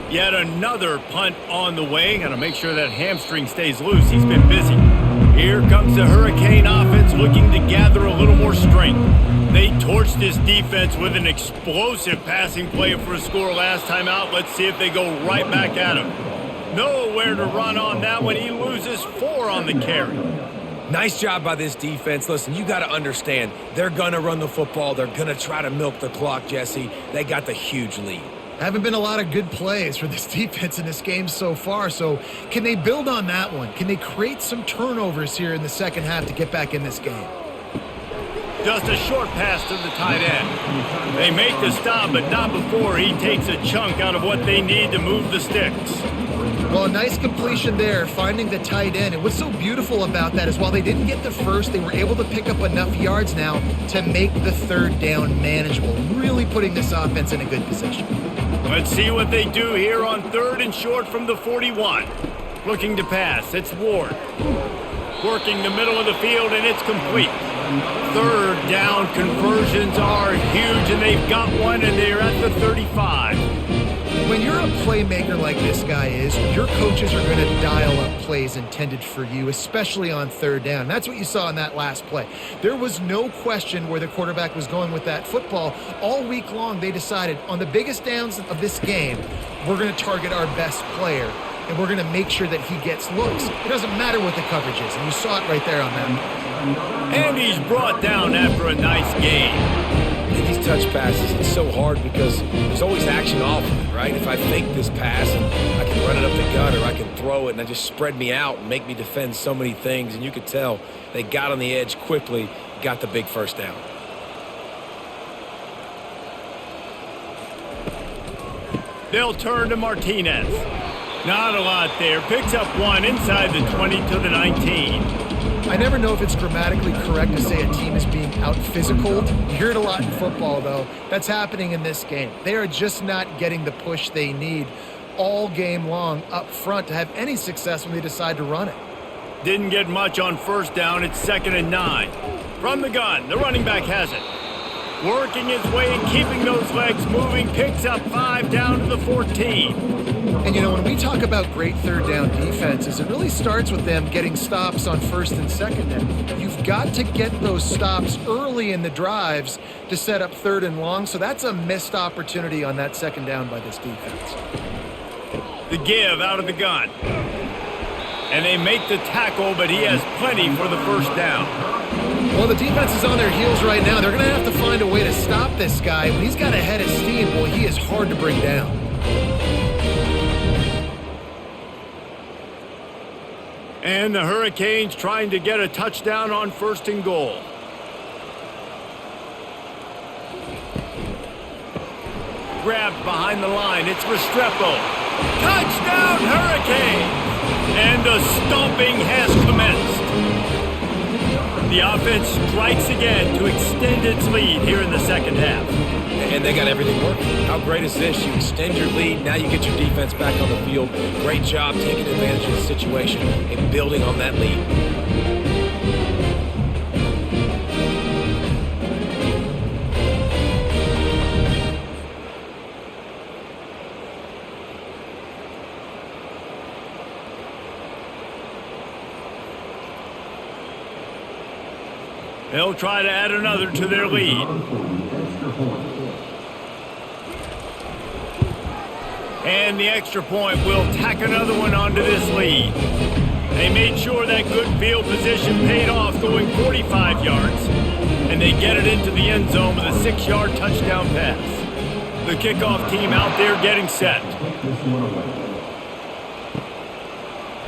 Yet another punt on the way. Got to make sure that hamstring stays loose. He's been busy. Here comes the Hurricane offense looking to gather a little more strength. They torched this defense with an explosive passing play for a score last time out. Let's see if they go right back at him. Nowhere to run on that one. He loses 4 on the carry. Nice job by this defense. Listen, you got to understand, they're going to run the football. They're going to try to milk the clock, Jesse. They got the huge lead. Haven't been a lot of good plays for this defense in this game so far, so can they build on that one? Can they create some turnovers here in the second half to get back in this game? Just a short pass to the tight end. They make the stop, but not before he takes a chunk out of what they need to move the sticks. Well, a nice completion there, finding the tight end. And what's so beautiful about that is while they didn't get the first, they were able to pick up enough yards now to make the third down manageable, really putting this offense in a good position. Let's see what they do here on 3rd and short from the 41. Looking to pass, it's Ward. Working the middle of the field, and it's complete. Third down conversions are huge, and they've got one, and they're at the 35. When you're a playmaker like this guy is, your coaches are going to dial up plays intended for you, especially on 3rd down. That's what you saw in that last play. There was no question where the quarterback was going with that football. All week long, they decided on the biggest downs of this game, we're going to target our best player, and we're going to make sure that he gets looks. It doesn't matter what the coverage is, and you saw it right there on that play. And he's brought down after a nice gain. And these touch passes, it's so hard because there's always action off of it, right? If I fake this pass and I can run it up the gut or I can throw it and I just spread me out and make me defend so many things, and you could tell they got on the edge quickly, got the big first down. They'll turn to Martinez. Not a lot there. Picks up one inside the 20 to the 19. I never know if it's grammatically correct to say a team is being out-physicaled. You hear it a lot in football, though. That's happening in this game. They are just not getting the push they need all game long up front to have any success when they decide to run it. Didn't get much on 1st down. It's 2nd and 9. From the gun, the running back has it. Working his way and keeping those legs moving. Picks up 5 down to the 14. And, you know, when we talk about great 3rd down defenses, it really starts with them getting stops on 1st and 2nd down. You've got to get those stops early in the drives to set up 3rd and long, so that's a missed opportunity on that 2nd down by this defense. The give out of the gun. And they make the tackle, but he has plenty for the 1st down. Well, the defense is on their heels right now. They're going to have to find a way to stop this guy. When he's got a head of steam, boy, he is hard to bring down. And the Hurricanes trying to get a touchdown on 1st and goal. Grabbed behind the line. It's Restrepo. Touchdown, Hurricanes! And the stomping has commenced. The offense strikes again to extend its lead here in the 2nd half. And they got everything working. How great is this? You extend your lead, now you get your defense back on the field. Great job taking advantage of the situation and building on that lead. They'll try to add another to their lead. And the extra point will tack another one onto this lead. They made sure that good field position paid off, going 45 yards. And they get it into the end zone with a 6-yard touchdown pass. The kickoff team out there getting set.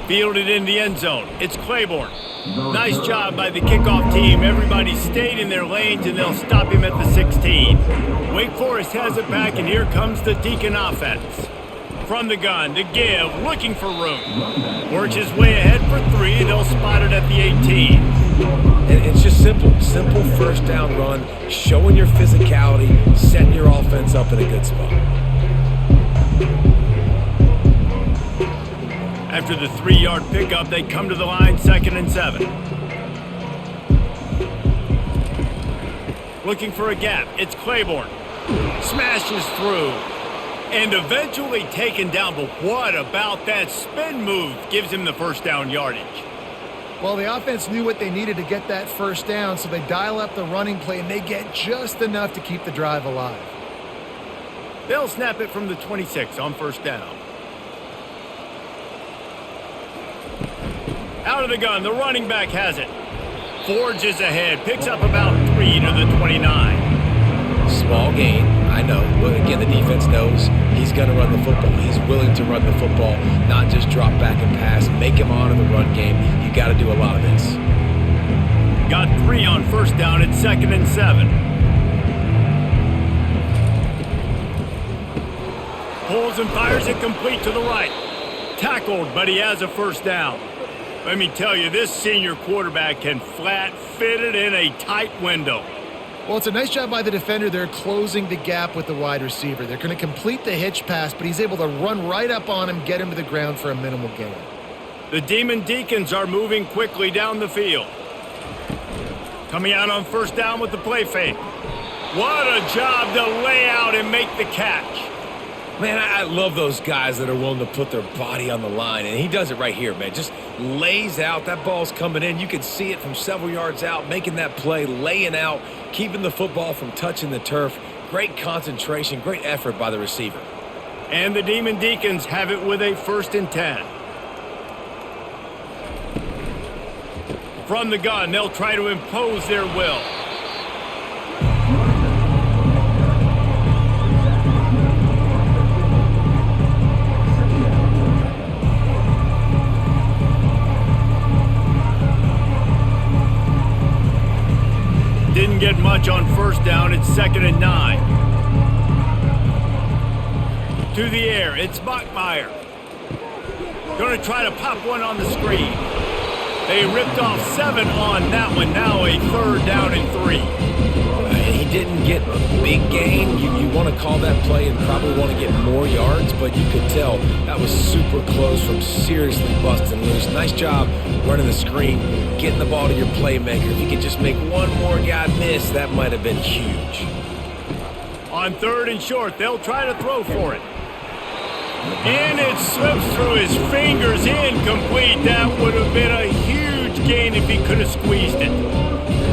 Fielded in the end zone. It's Claiborne. Nice job by the kickoff team. Everybody stayed in their lanes, and they'll stop him at the 16. Wake Forest has it back, and here comes the Deacon offense. From the gun, to give, looking for room. Works his way ahead for 3. They'll spot it at the 18. And it's just simple 1st down run, showing your physicality, setting your offense up in a good spot. After the 3-yard pickup, they come to the line, 2nd and 7. Looking for a gap. It's Claiborne. Smashes through. And eventually taken down, but what about that spin move? Gives him the 1st down yardage. Well, the offense knew what they needed to get that 1st down, so they dial up the running play, and they get just enough to keep the drive alive. They'll snap it from the 26 on 1st down. Out of the gun, the running back has it. Forges ahead, picks up about 3 to the 29. Small gain, I know, but again, the defense knows he's going to run the football. He's willing to run the football, not just drop back and pass, make him honor the run game. You got to do a lot of this. Got 3 on 1st down at 2nd and 7. Pulls and fires it complete to the right. tackled, but he has a first down. Let me tell you, this senior quarterback can flat fit it in a tight window. Well, it's a nice job by the defender there closing the gap with the wide receiver. They're going to complete the hitch pass, but he's able to run right up on him, get him to the ground for a minimal gain. The Demon Deacons are moving quickly down the field. Coming out on first down with the play fake. What a job to lay out and make the catch. Man, I love those guys that are willing to put their body on the line, and he does it right here, man. Just lays out. That ball's coming in. You can see it from several yards out, making that play, laying out, keeping the football from touching the turf. Great concentration, great effort by the receiver. And the Demon Deacons have it with a 1st and 10. From the gun, they'll try to impose their will. Didn't get much on first down. It's 2nd and 9. To the air, it's Bachmeier. Going to try to pop one on the screen. They ripped off 7 on that one. Now a 3rd down and 3. He didn't get a big gain. You want to call that play and probably want to get more yards, but you could tell that was super close from seriously busting loose. Nice job running the screen, getting the ball to your playmaker. If you could just make one more guy miss, that might have been huge. On 3rd and short, they'll try to throw for it. And it slips through his fingers, incomplete. That would have been a huge gain if he could have squeezed it.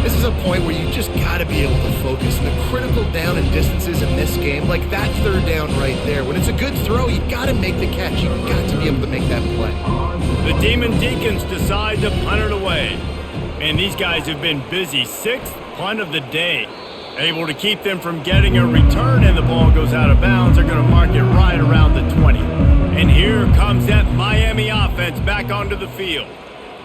This is a point where you just got to be able to focus. The critical down and distances in this game, like that 3rd down right there. When it's a good throw, you got to make the catch. You got to be able to make that play. The Demon Deacons decide to punt it away. And these guys have been busy. 6th punt of the day. Able to keep them from getting a return, and the ball goes out of bounds. They're going to mark it right around the 20. And here comes that Miami offense back onto the field.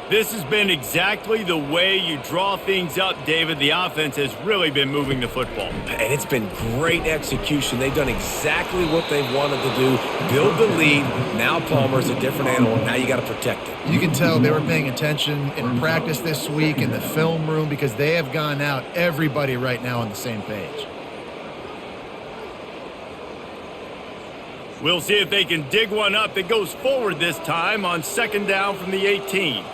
This has been exactly the way you draw things up, David. The offense has really been moving the football. And it's been great execution. They've done exactly what they wanted to do. Build the lead. Now Palmer's a different animal. Now you got to protect it. You can tell they were paying attention in practice this week in the film room because they have gone out, everybody right now on the same page. We'll see if they can dig one up that goes forward this time on 2nd down from the 18.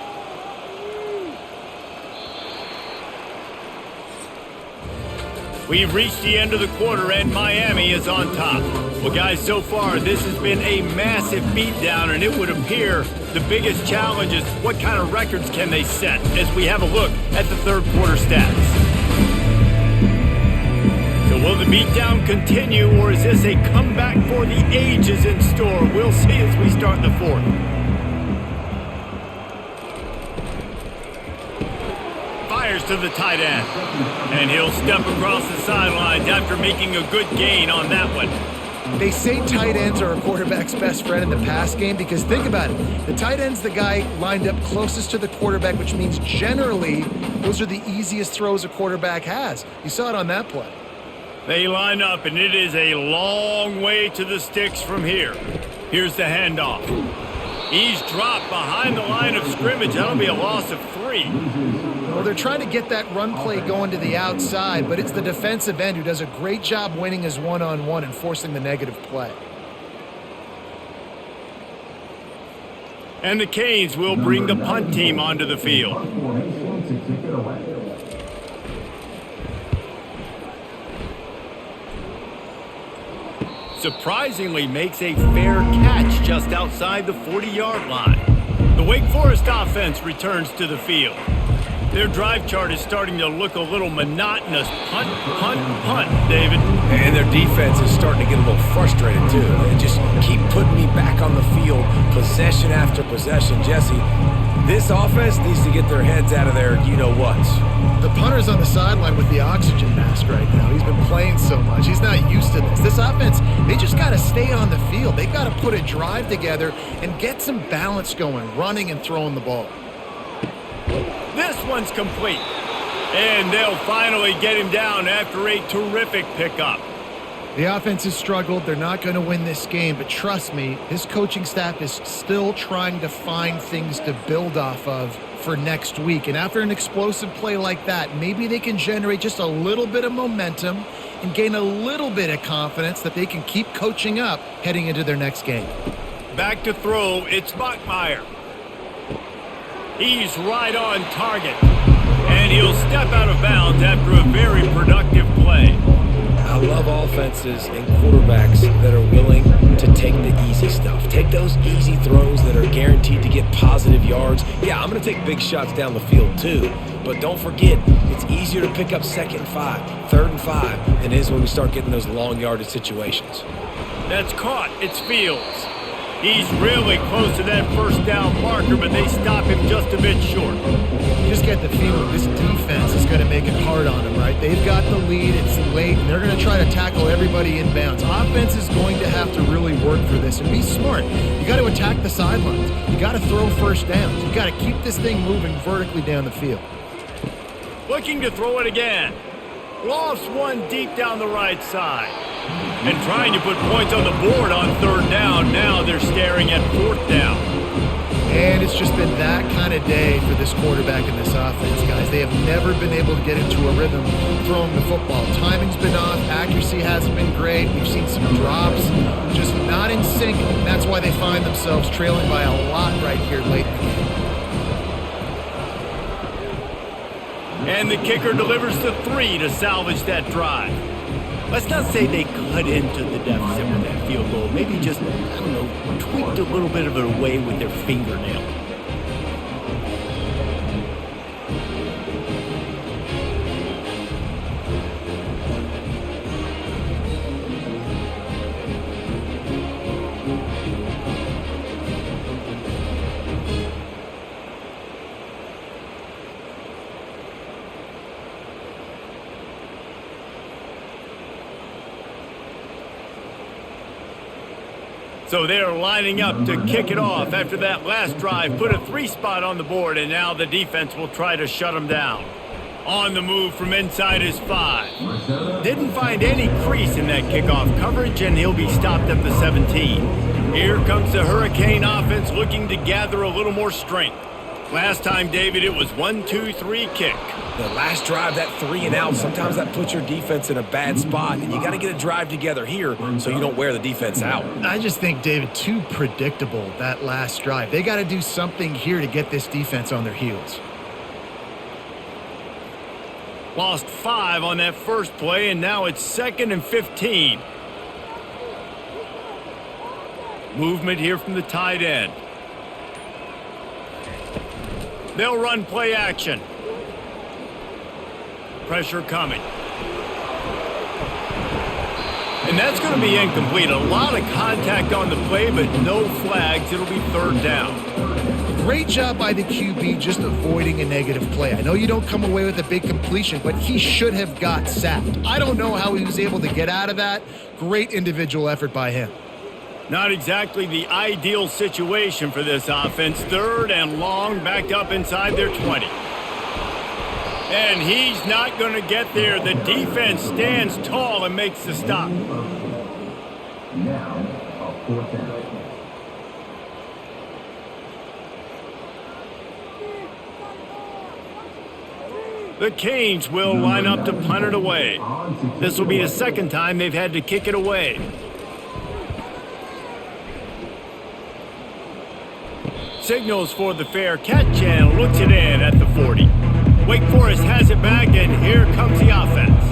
We've reached the end of the quarter, and Miami is on top. Well, guys, so far, this has been a massive beatdown, and it would appear the biggest challenge is what kind of records can they set as we have a look at the 3rd quarter stats. So will the beatdown continue, or is this a comeback for the ages in store? We'll see as we start the 4th. To the tight end, and he'll step across the sidelines after making a good gain on that one. They say tight ends are a quarterback's best friend in the pass game because think about it. The tight end's the guy lined up closest to the quarterback, which means generally those are the easiest throws a quarterback has. You saw it on that play. They line up, and it is a long way to the sticks from here. Here's the handoff. He's dropped behind the line of scrimmage. That'll be a loss of 3. Well, they're trying to get that run play going to the outside, but it's the defensive end who does a great job winning his one-on-one and forcing the negative play. And the Canes will bring the punt team onto the field. Surprisingly makes a fair catch just outside the 40-yard line. The Wake Forest offense returns to the field. Their drive chart is starting to look a little monotonous. Punt, punt, punt, David. And their defense is starting to get a little frustrated, too. They just keep putting me back on the field, possession after possession. Jesse, this offense needs to get their heads out of their you-know-whats. The punter's on the sideline with the oxygen mask right now. He's been playing so much. He's not used to this. This offense, they just got to stay on the field. They've got to put a drive together and get some balance going, running and throwing the ball. This one's complete. And they'll finally get him down after a terrific pickup. The offense has struggled. They're not going to win this game, but trust me, this coaching staff is still trying to find things to build off of for next week. And after an explosive play like that, maybe they can generate just a little bit of momentum and gain a little bit of confidence that they can keep coaching up heading into their next game. Back to throw, it's Bachmeier. He's right on target. And he'll step out of bounds after a very productive play. I love offenses and quarterbacks that are willing to take the easy stuff. Take those easy throws that are guaranteed to get positive yards. Yeah, I'm going to take big shots down the field too. But don't forget, it's easier to pick up 2nd and 5, 3rd and 5 than it is when we start getting those long yardage situations. That's caught. It's Fields. He's really close to that first down marker, but they stop him just a bit short. You just get the feeling this defense is going to make it hard on them, right? They've got the lead, it's late, and they're going to try to tackle everybody in bounds. Offense is going to have to really work for this and be smart. You got to attack the sidelines. You got to throw first downs. You got to keep this thing moving vertically down the field. Looking to throw it again. Lofts one deep down the right side. And trying to put points on the board on 3rd down. Now they're staring at 4th down. And it's just been that kind of day for this quarterback and this offense, guys. They have never been able to get into a rhythm throwing the football. Timing's been off. Accuracy hasn't been great. We've seen some drops, just not in sync. And that's why they find themselves trailing by a lot right here late in the game. And the kicker delivers the 3 to salvage that drive. Let's not say they cut into the deficit with that field goal. Maybe just, I don't know, tweaked a little bit of it away with their fingernail. So they're lining up to kick it off after that last drive. Put a 3 spot on the board, and now the defense will try to shut them down. On the move from inside his 5. Didn't find any crease in that kickoff coverage, and he'll be stopped at the 17. Here comes the Hurricane offense looking to gather a little more strength. Last time, David, it was 1-2-3 kick. The last drive, that 3 and out, sometimes that puts your defense in a bad spot, and you got to get a drive together here so you don't wear the defense out. I just think, David, too predictable, that last drive. They got to do something here to get this defense on their heels. Lost 5 on that first play, and now it's 2nd and 15. Movement here from the tight end. They'll run play action. Pressure coming. And that's going to be incomplete. A lot of contact on the play, but no flags. It'll be 3rd down. Great job by the QB just avoiding a negative play. I know you don't come away with a big completion, but he should have got sacked. I don't know how he was able to get out of that. Great individual effort by him. Not exactly the ideal situation for this offense. 3rd and long, backed up inside their 20. And he's not going to get there. The defense stands tall and makes the stop. Now, a 4th down. The Canes will line up to punt it away. This will be the 2nd time they've had to kick it away. Signals for the fair catch and looks it in at the 40. Wake Forest has it back, and here comes the offense.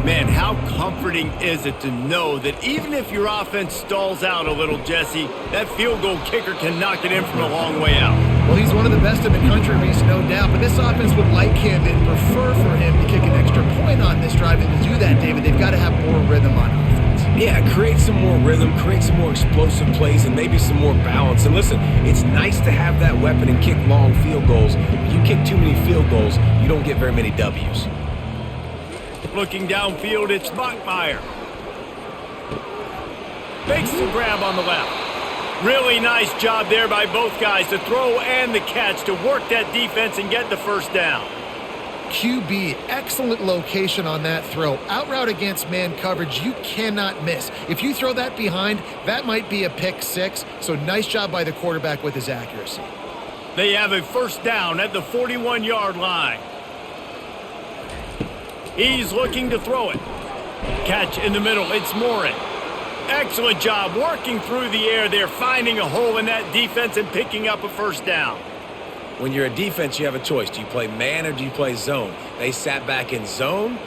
Man, how comforting is it to know that even if your offense stalls out a little, Jesse, that field goal kicker can knock it in from a long way out. Well, he's one of the best in the country, Reese, no doubt. But this offense would like him and prefer for him to kick an extra point on this drive. And to do that, David, they've got to have more rhythm on offense. Yeah, create some more rhythm, create some more explosive plays, and maybe some more balance. And listen, it's nice to have that weapon and kick long field goals. If you kick too many field goals, you don't get very many W's. Looking downfield, it's Bachmeier. Makes the grab on the left. Really nice job there by both guys, the throw and the catch, to work that defense and get the 1st down. QB, excellent location on that throw. Out route against man coverage, you cannot miss. If you throw that behind, that might be a pick six. So nice job by the quarterback with his accuracy. They have a first down at the 41-yard line. He's looking to throw it. Catch in the middle. It's Morin. Excellent job working through the air there, finding a hole in that defense and picking up a first down. When you're a defense, you have a choice. Do you play man or do you play zone? They sat back in zone.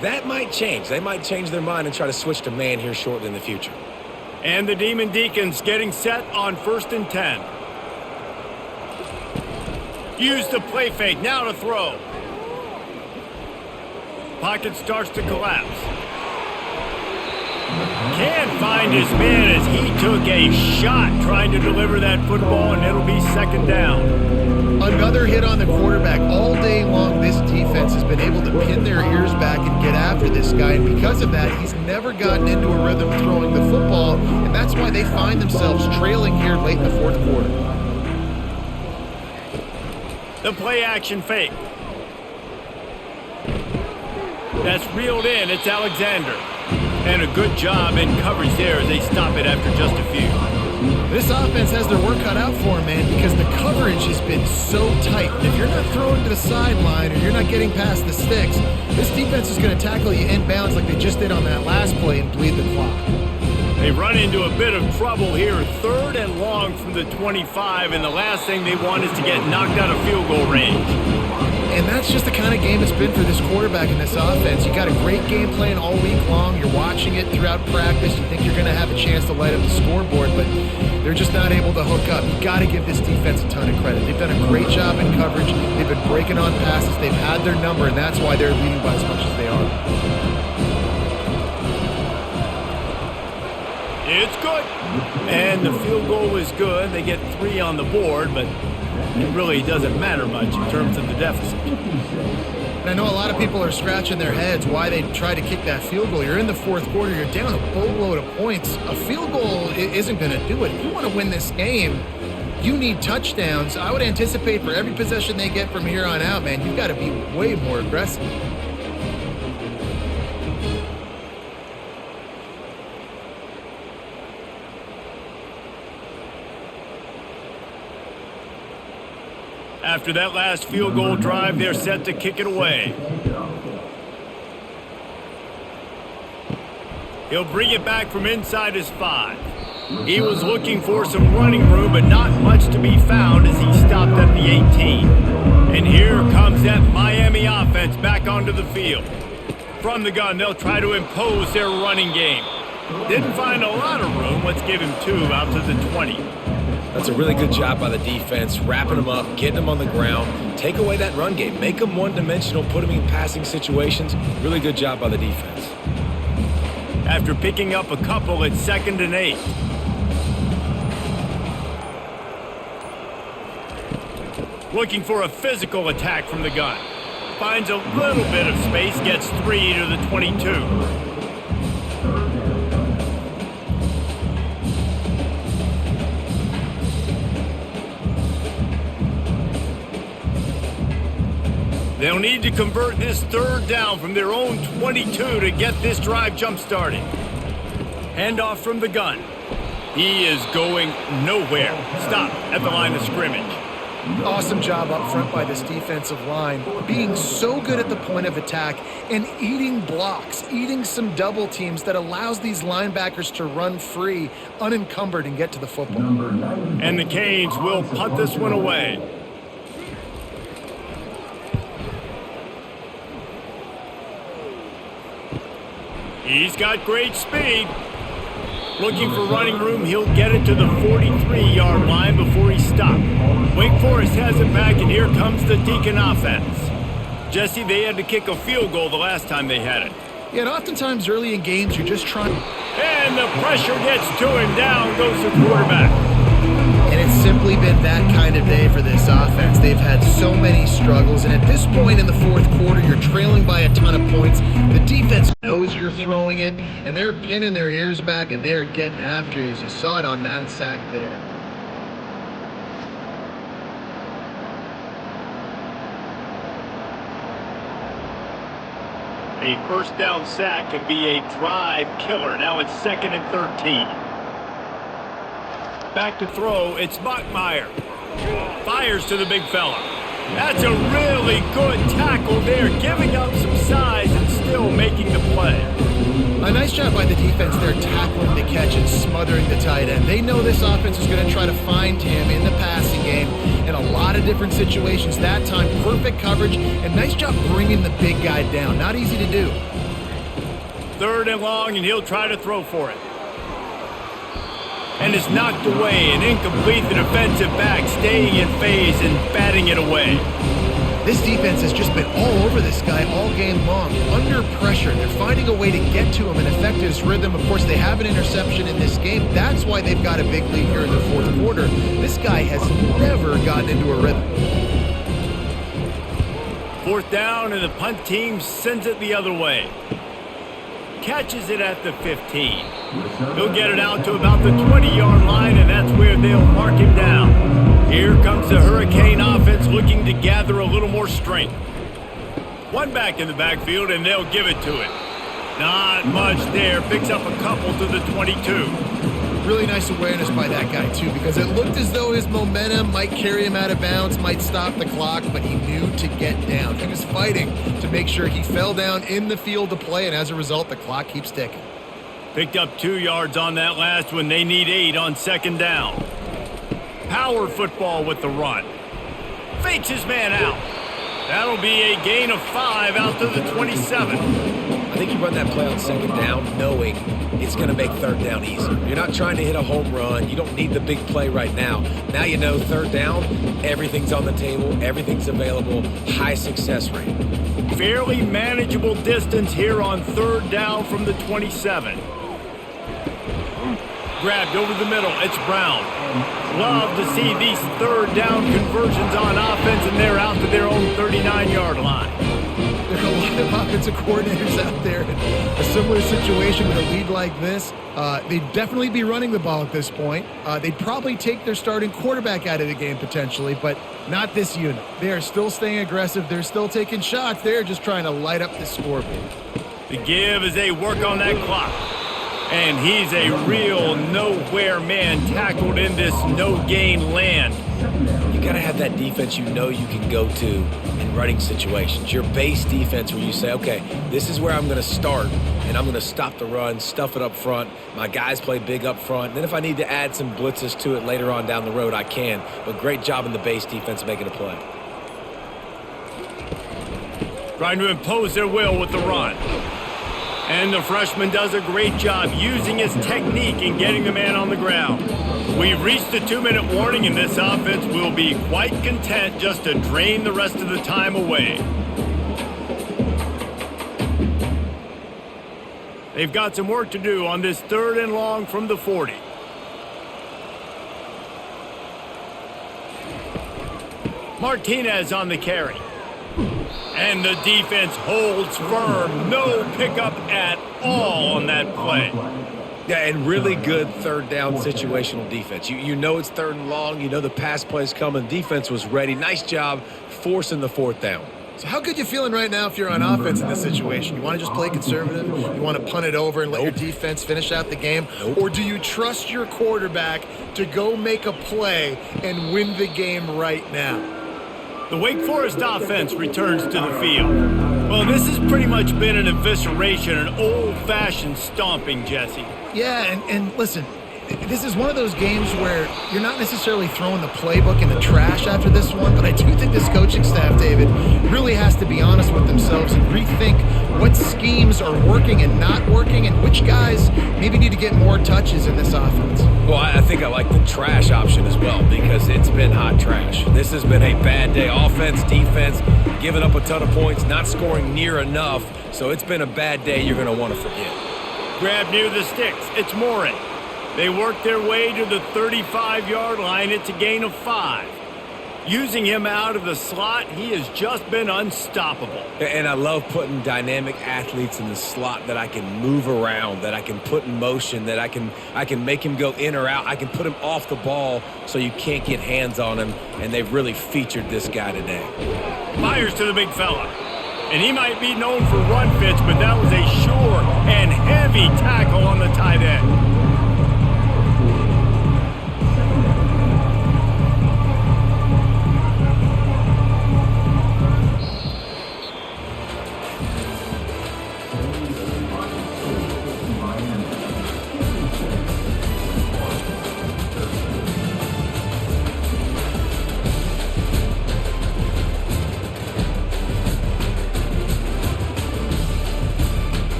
That might change. They might change their mind and try to switch to man here shortly in the future. And the Demon Deacons getting set on 1st and 10. Use the play fake. Now to throw. Pocket starts to collapse. Can't find his man as he took a shot trying to deliver that football, and it'll be second down. Another hit on the quarterback. All day long, this defense has been able to pin their ears back and get after this guy, and because of that, he's never gotten into a rhythm throwing the football, and that's why they find themselves trailing here late in the fourth quarter. The play action fake. That's reeled in. It's Alexander. And a good job in coverage there as they stop it after just a few. This offense has their work cut out for them, man, because the coverage has been so tight. And if you're not throwing to the sideline or you're not getting past the sticks, this defense is going to tackle you inbounds like they just did on that last play and bleed the clock. They run into a bit of trouble here. 3rd and long from the 25, and the last thing they want is to get knocked out of field goal range. And that's just the kind of game it's been for this quarterback in this offense. You got a great game plan all week long. You're watching it throughout practice. You think you're going to have a chance to light up the scoreboard, but they're just not able to hook up. You got to give this defense a ton of credit. They've done a great job in coverage. They've been breaking on passes. They've had their number, and that's why they're leading by as much as they are. It's good. And the field goal is good. They get 3 on the board, but it really doesn't matter much in terms of the deficit. And I know a lot of people are scratching their heads why they try to kick that field goal. You're in the fourth quarter. You're down a boatload of points. A field goal isn't going to do it. If you want to win this game, you need touchdowns. I would anticipate for every possession they get from here on out, man, you've got to be way more aggressive. After that last field goal drive, they're set to kick it away. He'll bring it back from inside his 5. He was looking for some running room, but not much to be found as he stopped at the 18. And here comes that Miami offense back onto the field. From the gun, they'll try to impose their running game. Didn't find a lot of room. Let's give him 2 out to the 20. That's a really good job by the defense, wrapping them up, getting them on the ground. Take away that run game. Make them one-dimensional, put them in passing situations. Really good job by the defense. After picking up a couple, it's 2nd and 8. Looking for a physical attack from the gun. Finds a little bit of space, gets 3 to the 22. They'll need to convert this 3rd down from their own 22 to get this drive jump-started. Handoff from the gun. He is going nowhere. Stop at the line of scrimmage. Awesome job up front by this defensive line, being so good at the point of attack and eating blocks, eating some double teams that allows these linebackers to run free, unencumbered, and get to the football. And the Canes will punt this one away. He's got great speed. Looking for running room, he'll get it to the 43-yard line before he stopped. Wake Forest has it back, and here comes the Deacon offense. Jesse, they had to kick a field goal the last time they had it. Yeah, and oftentimes early in games, you're just trying. And the pressure gets to him. Down goes the quarterback. And it's simply been that kind of day for this offense. They've had so many struggles, and at this point in the fourth quarter, you're trailing by a ton of points. The defense knows you're throwing it, and they're pinning their ears back, and they're getting after you, as you saw it on that sack there. A first down sack could be a drive killer. Now it's 2nd and 13. Back to throw, it's Bachmeier. Fires to the big fella. That's a really good tackle there, giving up some size and still making the play. A nice job by the defense there, tackling the catch and smothering the tight end. They know this offense is going to try to find him in the passing game in a lot of different situations. That time, perfect coverage, and nice job bringing the big guy down. Not easy to do. 3rd and long, and he'll try to throw for it. And it's knocked away, and incomplete. The defensive back staying in phase and batting it away. This defense has just been all over this guy all game long, under pressure. They're finding a way to get to him and affect his rhythm. Of course, they have an interception in this game. That's why they've got a big lead here in the 4th quarter. This guy has never gotten into a rhythm. 4th down, and the punt team sends it the other way. Catches it at the 15. He'll get it out to about the 20-yard line, and that's where they'll mark him down. Here comes the Hurricane offense looking to gather a little more strength. One back in the backfield, and they'll give it to it. Not much there. Picks up a couple to the 22. Really nice awareness by that guy, too, because it looked as though his momentum might carry him out of bounds, might stop the clock, but he knew to get down. He was fighting to make sure he fell down in the field to play, and as a result, the clock keeps ticking. Picked up 2 yards on that last one. They need 8 on 2nd down. Power football with the run. Fakes his man out. That'll be a gain of 5 out to the 27. I think you run that play on 2nd down knowing it's going to make 3rd down easier. You're not trying to hit a home run. You don't need the big play right now. Now you know 3rd down, everything's on the table, everything's available, high success rate. Fairly manageable distance here on 3rd down from the 27. Grabbed over the middle, it's Brown. Love to see these 3rd down conversions on offense, and they're out to their own 39-yard line. There are a lot of offensive coordinators out there in a similar situation with a lead like this. They'd definitely be running the ball at this point. They'd probably take their starting quarterback out of the game potentially, but not this unit. They are still staying aggressive. They're still taking shots. They're just trying to light up the scoreboard. The give as they work on that clock. And he's a real nowhere man tackled in this no-gain land. You got to have that defense you know you can go to in running situations. Your base defense where you say, okay, this is where I'm going to start, and I'm going to stop the run, stuff it up front. My guys play big up front. Then if I need to add some blitzes to it later on down the road, I can. But great job in the base defense making a play. Trying to impose their will with the run. And the freshman does a great job using his technique and getting the man on the ground. We've reached the 2-minute warning, and this offense will be quite content just to drain the rest of the time away. They've got some work to do on this 3rd and long from the 40. Martinez on the carry. And the defense holds firm. No pickup at all on that play. Yeah, and really good 3rd down situational defense. You know it's 3rd and long. You know the pass play's coming. Defense was ready. Nice job forcing the 4th down. So how good you feeling right now if you're on offense in this situation? You want to just play conservative? You want to punt it over and let your defense finish out the game? Or do you trust your quarterback to go make a play and win the game right now? The Wake Forest offense returns to the field. Well, this has pretty much been an evisceration, an old-fashioned stomping, Jesse. Yeah, and listen, this is one of those games where you're not necessarily throwing the playbook in the trash after this one, but I do think this coaching staff, David, really has to be honest with themselves and rethink what schemes are working and not working and which guys maybe need to get more touches in this offense. Well, I think I like the trash option as well because it's been hot trash. This has been a bad day. Offense, defense, giving up a ton of points, not scoring near enough. So it's been a bad day you're going to want to forget. Grab near the sticks. It's Morin. They work their way to the 35-yard line. It's a gain of 5. Using him out of the slot, he has just been unstoppable. And I love putting dynamic athletes in the slot that I can move around, that I can put in motion, that I can make him go in or out. I can put him off the ball so you can't get hands on him, and they've really featured this guy today. Fires to the big fella. And he might be known for run fits, but that was a sure and heavy tackle on the tight end.